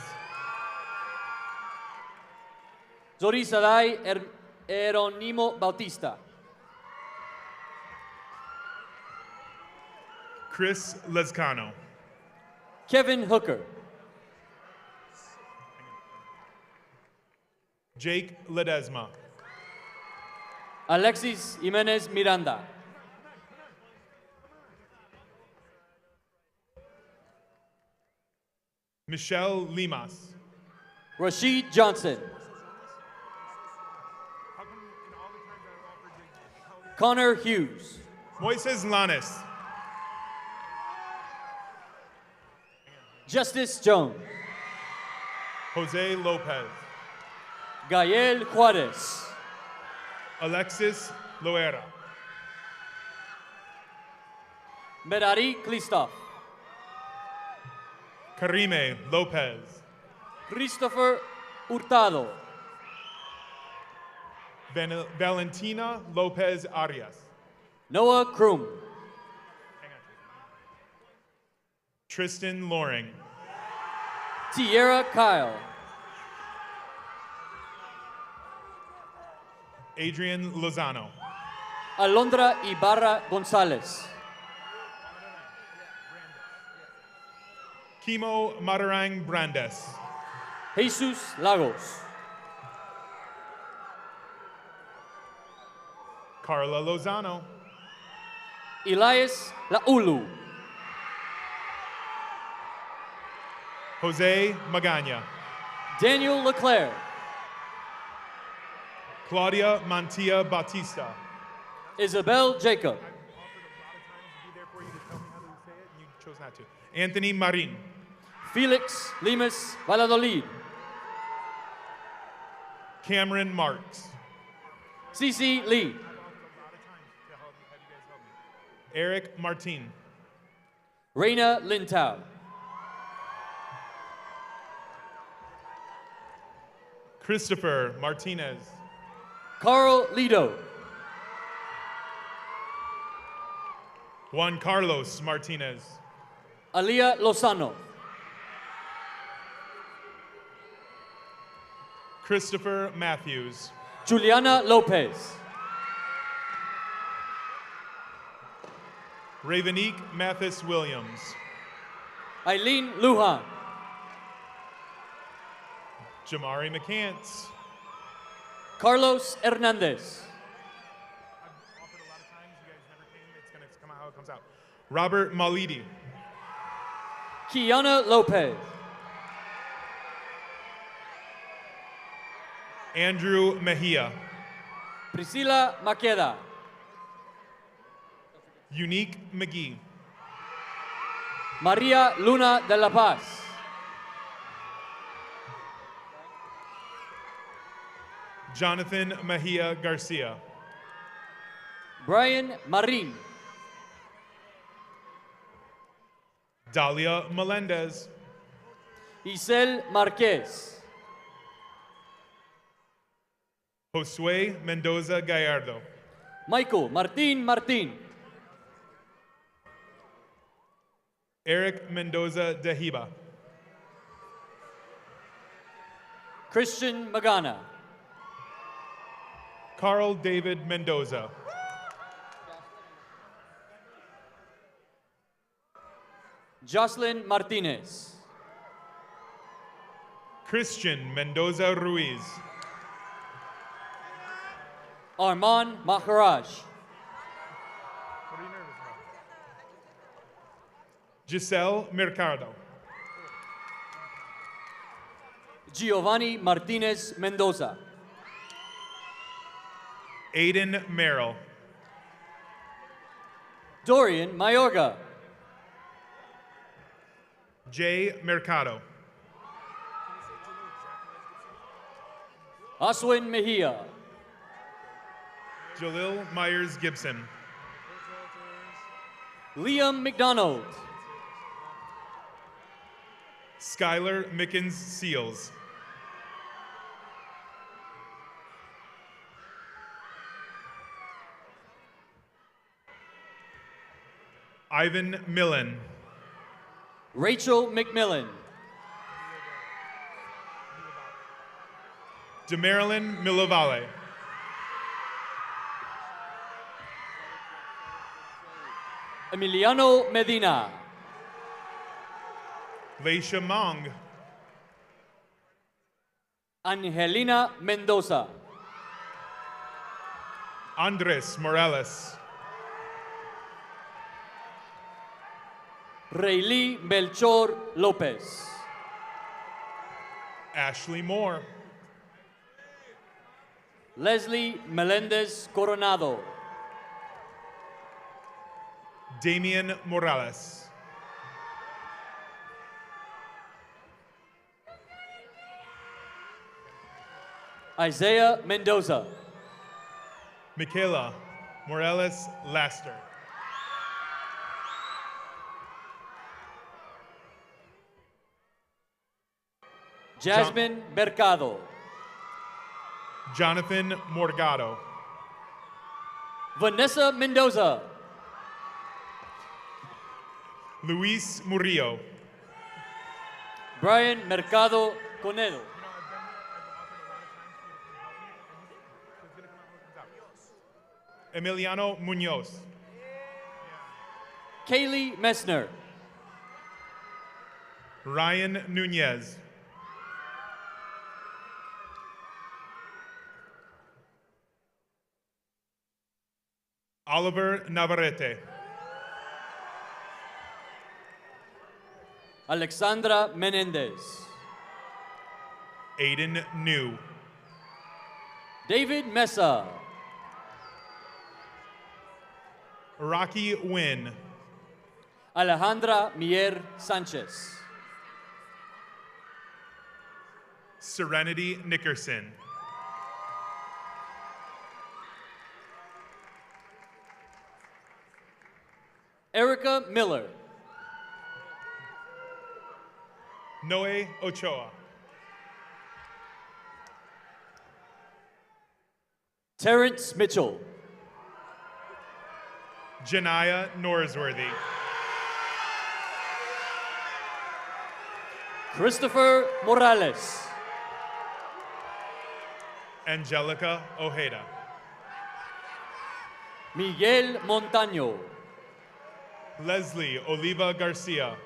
Zorisadai Eronimo Bautista. Chris Lescano. Kevin Hooker. Jake Ledesma. Alexis Jimenez Miranda. Michelle Limas. Rashid Johnson. Connor Hughes. Moises Lanes. Justice Jones. Jose Lopez. Gael Juarez. Alexis Loera. Merari Klistov. Karime Lopez. Christopher Hurtado. Valentina Lopez Arias. Noah Krum. Tristan Loring. Tierra Kyle. Adrian Lozano. Alondra Ibarra Gonzalez. Kimo Matarang Brandes. Jesus Lagos. Carla Lozano. Elias Laulu. Jose Magana. Daniel Leclerc. Claudia Mantilla Batista. Isabel Jacob. Anthony Marin. Felix Limas Valladolid. Cameron Marks. Cici Lee. Eric Martin. Reina Lintao. Christopher Martinez. Carl Lido. Juan Carlos Martinez. Alia Lozano. Christopher Matthews. Juliana Lopez. Ravenique Mathis Williams. Eileen Lujan. Jamari McCants. Carlos Hernandez. I've offered a lot of times, you guys never came. It's gonna come out how it comes out. Robert Malidi. Kiana Lopez. Andrew Mejia. Priscilla Maqueda. Unique McGee. Maria Luna de la Paz. Jonathan Mejia Garcia. Brian Marin. Dalia Melendez. Isel Marquez. Josue Mendoza Gallardo. Michael Martin Martin. Eric Mendoza Dehiba. Christian Magana. Carl David Mendoza. Jocelyn Martinez. Christian Mendoza Ruiz. Armand Maharaj. What are you nervous about? Giselle Mercado. Giovanni Martinez Mendoza. Aiden Merrill. Dorian Mayorga. Jay Mercado. Aswin Mejia. Jalil Myers Gibson. Liam McDonald. Skylar Mickens Seals. Ivan Millen. Rachel McMillan. Demarilyn Milavale. Emiliano Medina. Leisha Mong. Angelina Mendoza. Andres Morales. Raylee Melchor Lopez. Ashley Moore. Leslie Melendez Coronado. Damian Morales. Isaiah Mendoza. Michaela Morales Laster. Jasmine Mercado. Jonathan Morgado. Vanessa Mendoza. Luis Murillo. Brian Mercado Conedo. Emiliano Munoz. Kaylee Messner. Ryan Nunez. Oliver Navarrete. Alexandra Menendez. Aiden New. David Mesa. Rocky Wynn. Alejandra Mier Sanchez. Serenity Nickerson. Erica Miller. Noe Ochoa. Terrence Mitchell. Janaya Norsworthy. Christopher Morales. Angelica Ojeda. Miguel Montaño. Leslie Oliva Garcia.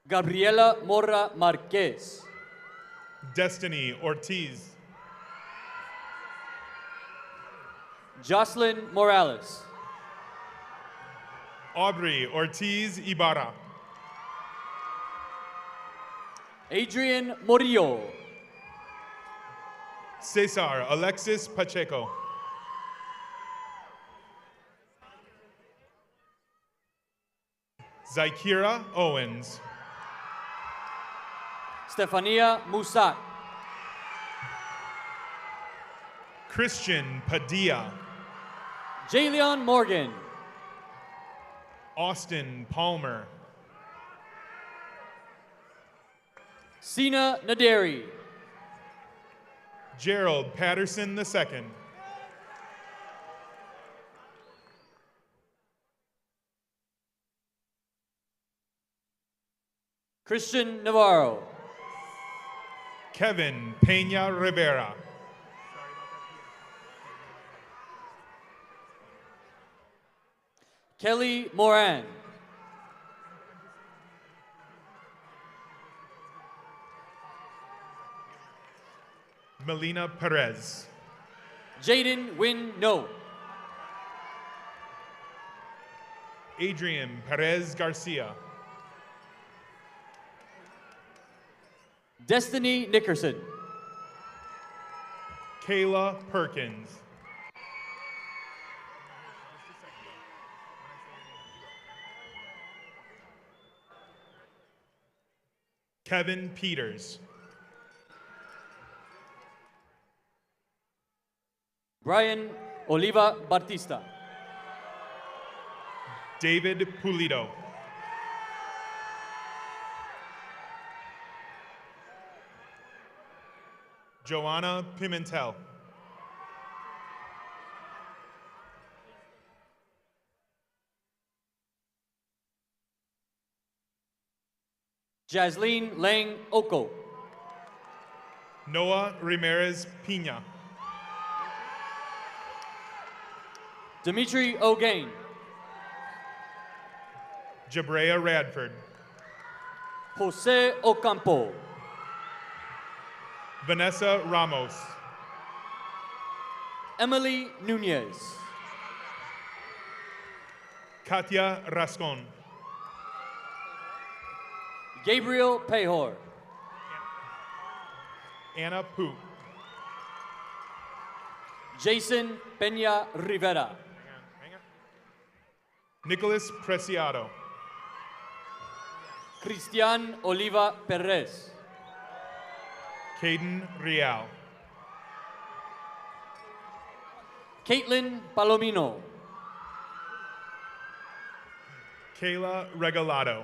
Gabriela Morra Marquez. Destiny Ortiz. Jocelyn Morales. Aubrey Ortiz Ibarra. Adrian Murillo. Cesar Alexis Pacheco. Zykira Owens. Stefania Musat. Christian Padilla. Jalen Morgan. Austin Palmer. Sina Naderi. Gerald Patterson II. Christian Navarro. Kevin Peña Rivera. Kelly Moran. Melina Perez. Jaden Win No. Adrian Perez Garcia. Destiny Nickerson. Kayla Perkins. Kevin Peters. Brian Oliva Batista. David Pulido. Joanna Pimentel. Jasleen Lang Oko. Noah Ramirez Pina. Dimitri O'Gain. Jabrea Radford. Jose Ocampo. Vanessa Ramos. Emily Nunez. Katia Rascon. Gabriel Pejor. Anna Poop. Jason Peña Rivera. Nicholas Preciado. Cristian Oliva Perez. Caden Real. Caitlin Palomino. Kayla Regalado.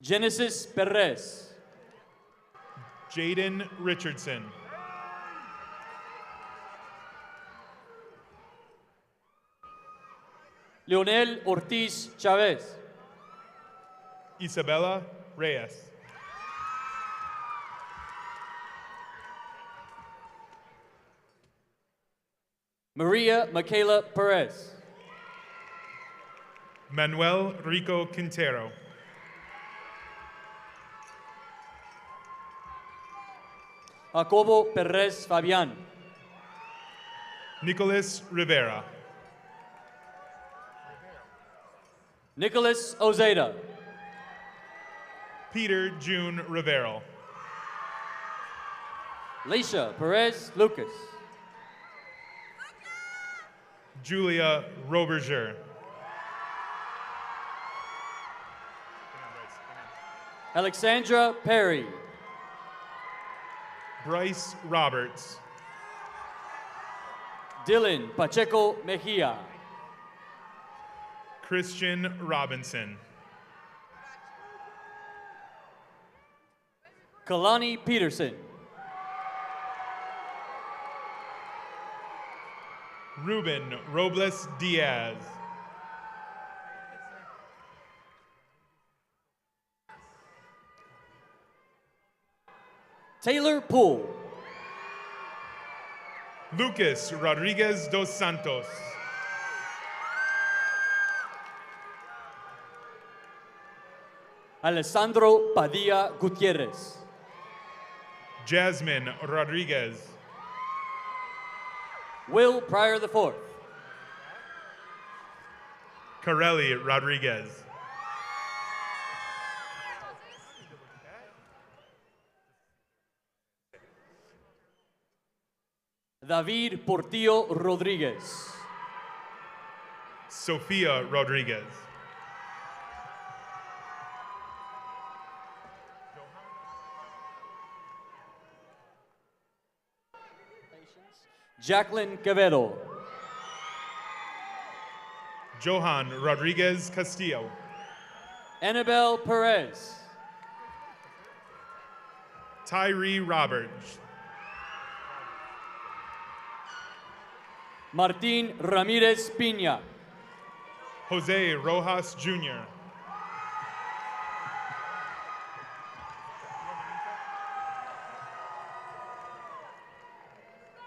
Genesis Perez. Jaden Richardson. Leonel Ortiz Chavez. Isabella Reyes. Maria Michaela Perez. Manuel Rico Quintero. Jacobo Perez Fabián. Nicholas Rivera. Nicholas Ozeda. Peter June Rivero. Leisha Perez Lucas. Julia Roberger. Alexandra Perry. Bryce Roberts. Dylan Pacheco Mejia. Christian Robinson. Kalani Peterson. Ruben Robles Diaz. Taylor Poole. Lucas Rodriguez dos Santos. Alessandro Padilla Gutierrez. Jasmine Rodriguez. Will Pryor IV. Corelli Rodriguez. David Portillo Rodriguez. Sofia Rodriguez. Jacqueline Quevedo. Johan Rodriguez Castillo. Annabelle Perez. Tyree Roberts. Martín Ramírez Piña. Jose Rojas Jr.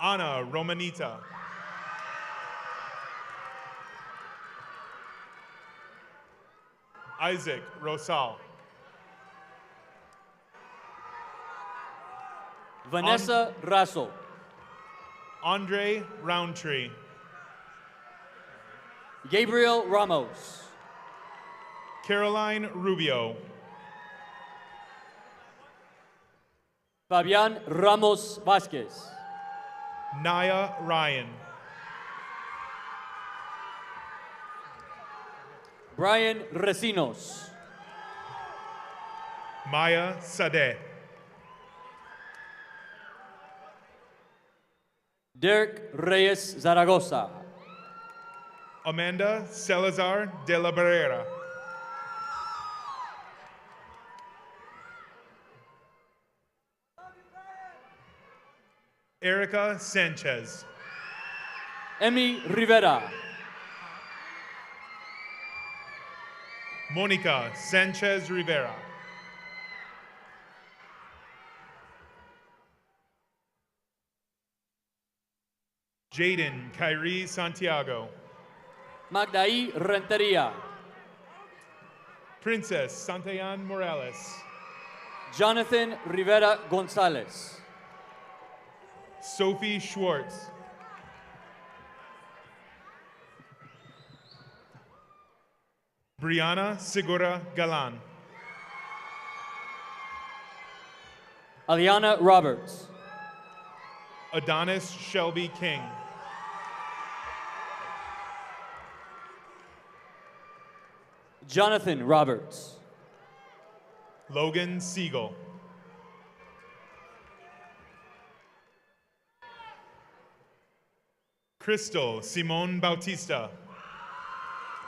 Ana Romanita. Isaac Rosal. Vanessa Raso. Andre Roundtree. Gabriel Ramos. Caroline Rubio. Fabián Ramos Vázquez. Naya Ryan. Brian Recinos. Maya Sadeh. Derek Reyes Zaragoza. Amanda Salazar de la Barrera. Erica Sanchez. Emmy Rivera. Monica Sanchez Rivera. Jaden Kyrie Santiago. Magdaí Rentería. Princess Santayan Morales. Jonathan Rivera Gonzalez. Sophie Schwartz. Brianna Segura Galan. Aliana Roberts. Adonis Shelby King. Jonathan Roberts. Logan Siegel. Crystal Simone Bautista.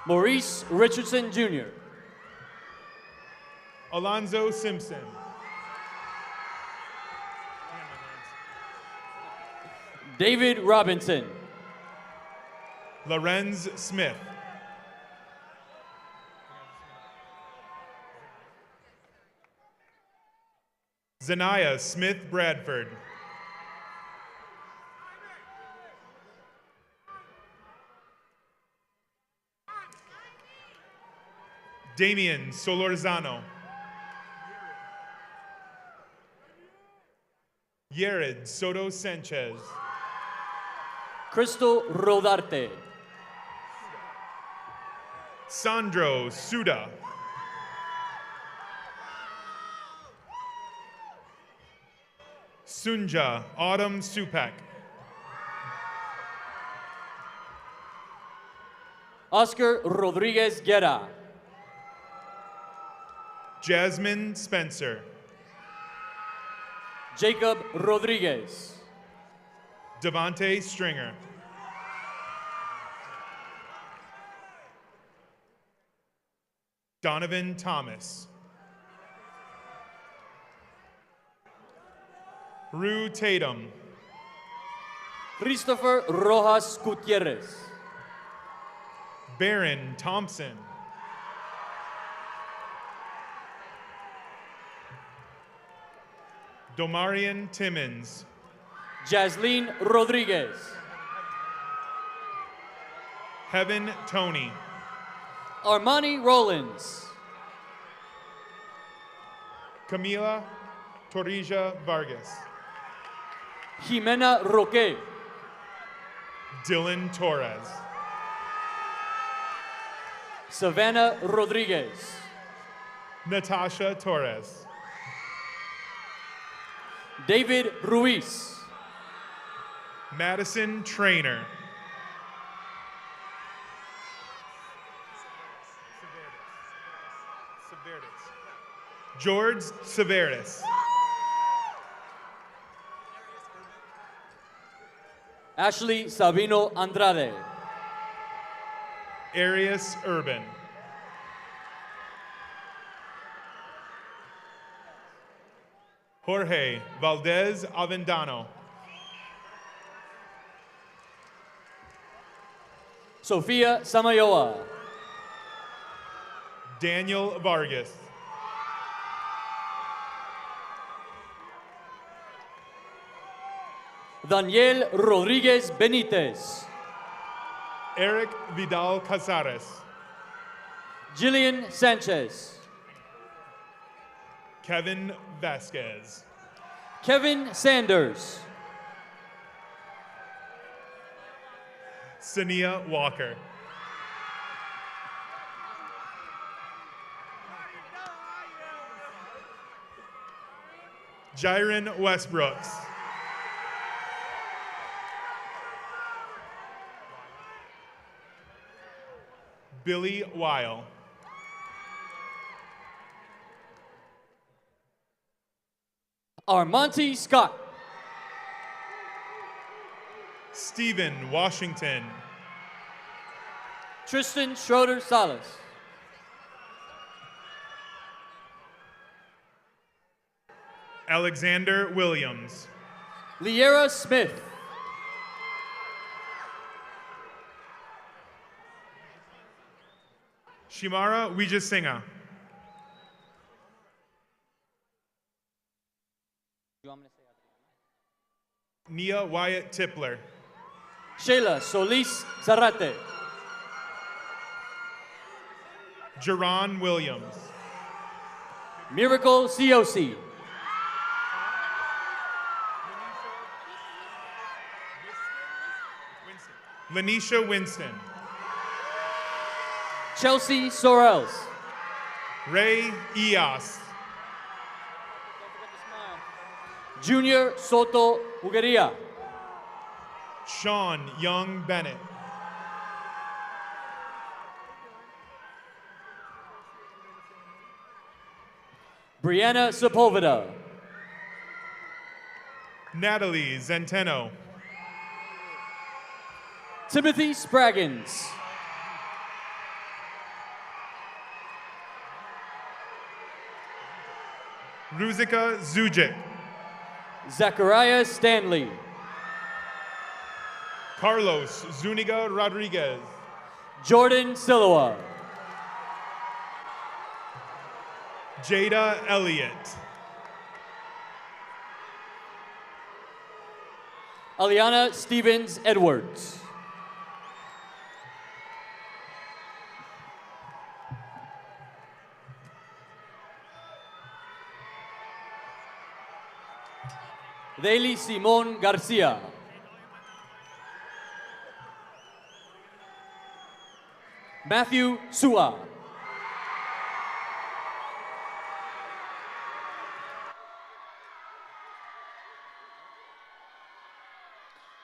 Maurice Richardson Jr. Alonzo Simpson. David Robinson. Lorenz Smith. Zanaya Smith Bradford. Damian Solorzano. Yared Soto Sanchez. Crystal Rodarte. Sandro Suda. Sunja Autumn Supak. Oscar Rodriguez Guerra. Jasmine Spencer. Jacob Rodriguez. Devontae Stringer. Donovan Thomas. Rue Tatum. Christopher Rojas Gutierrez. Baron Thompson. Domarian Timmons. Jasleen Rodriguez. Heaven Tony. Armani Rollins. Camila Torrija Vargas. Jimena Roque. Dylan Torres. Savannah Rodriguez. Natasha Torres. David Ruiz. Madison Trainer. George Severus. Ashley Sabino Andrade. Arius Urban. Jorge Valdez Avendano. Sofia Samayoa. Daniel Vargas. Daniel Rodriguez Benitez. Eric Vidal Casares. Jillian Sanchez. Kevin Vasquez. Kevin Sanders. Sania Walker. Jiren Westbrooks. Billy Weil. Armonte Scott. Stephen Washington. Tristan Schroeder Salas. Alexander Williams. Liera Smith. Shimara Wijasinga. Nia Wyatt Tipler. Sheila Solis Zarate. Jerron Williams. Miracle Ciosi. Lanisha Winston. Chelsea Sorrells. Ray Ias. Junior Soto Ugueria. Sean Young Bennett. Brianna Sepulveda. Natalie Zenteno. Timothy Spraggins. Ruzika Zujic. Zachariah Stanley. Carlos Zuniga Rodriguez. Jordan Siloa. Jada Elliott. Aliana Stevens Edwards. Daily Simon Garcia. Matthew Sua.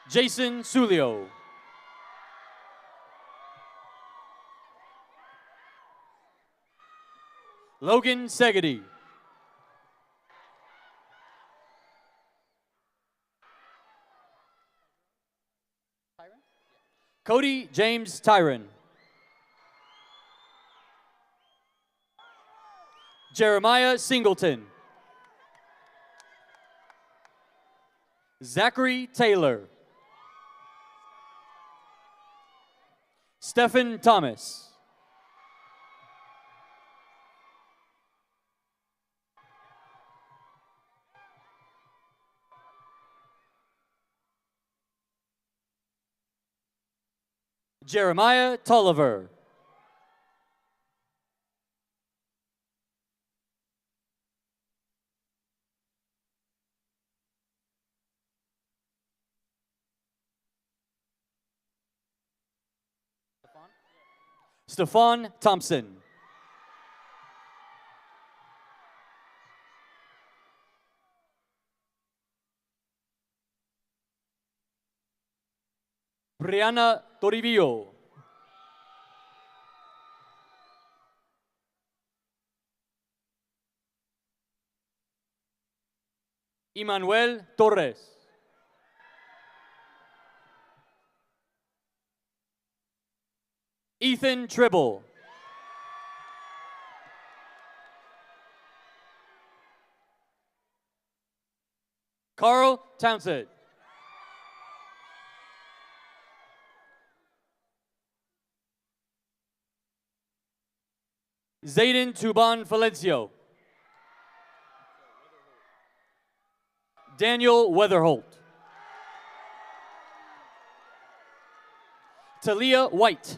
Jason Sulio. Logan Segedy. Cody James Tyron. Jeremiah Singleton. Zachary Taylor. Stephen Thomas. Jeremiah Tolliver. Stephon Thompson. Brianna Toribio. Emmanuel Torres. Ethan Tribble. Carl Townsend. Zayden Tuban Valencio. Daniel Weatherholt. Talia White.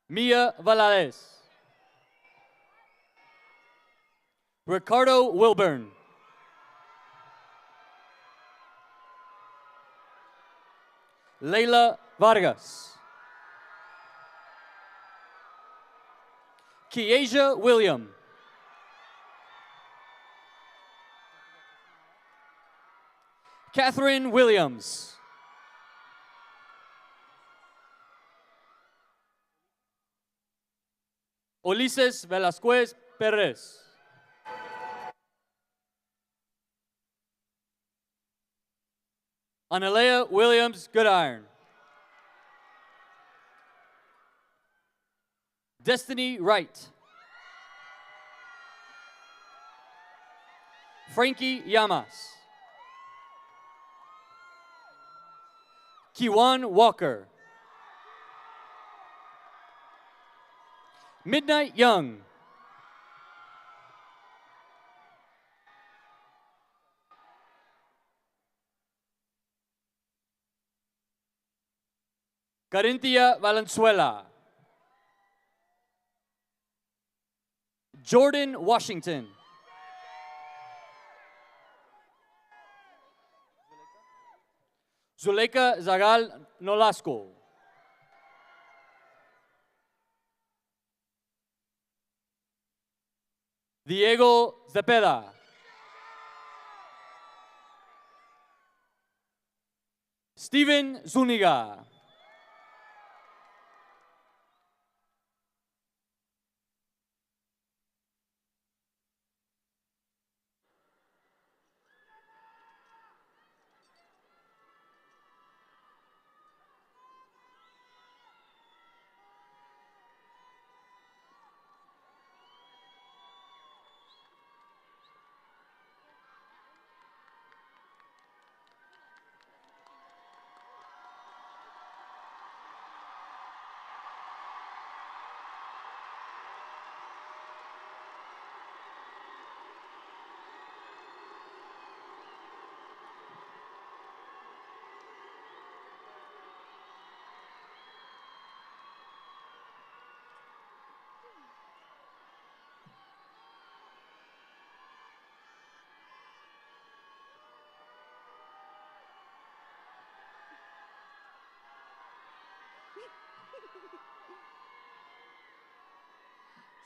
Mia Valades. Ricardo Wilburn. Leila Vargas. Kiesia William. Catherine Williams. Ulises Velasquez Perez. Analea Williams Goodiron. Destiny Wright. Frankie Llamas. Kiwan Walker. Midnight Young. Carinthia Valenzuela. Jordan Washington. Zuleika Zagal Nolasco. Diego Zepeda. Steven Zuniga.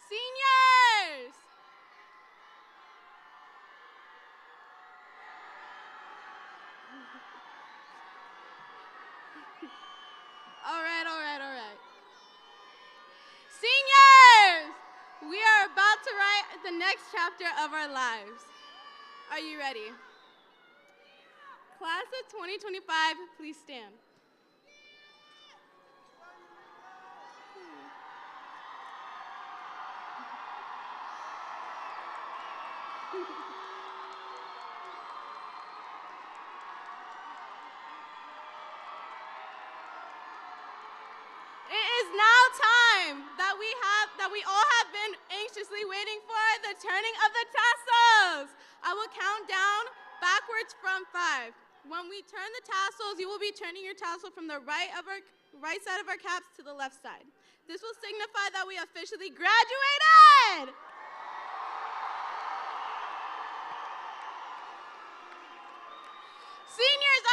Seniors! All right, all right, all right. Seniors! We are about to write the next chapter of our lives. Are you ready? Class of 2025, please stand. that we all have been anxiously waiting for, the turning of the tassels. I will count down backwards from 5. When we turn the tassels, you will be turning your tassel from the right side of our caps to the left side. This will signify that we officially graduated. Seniors,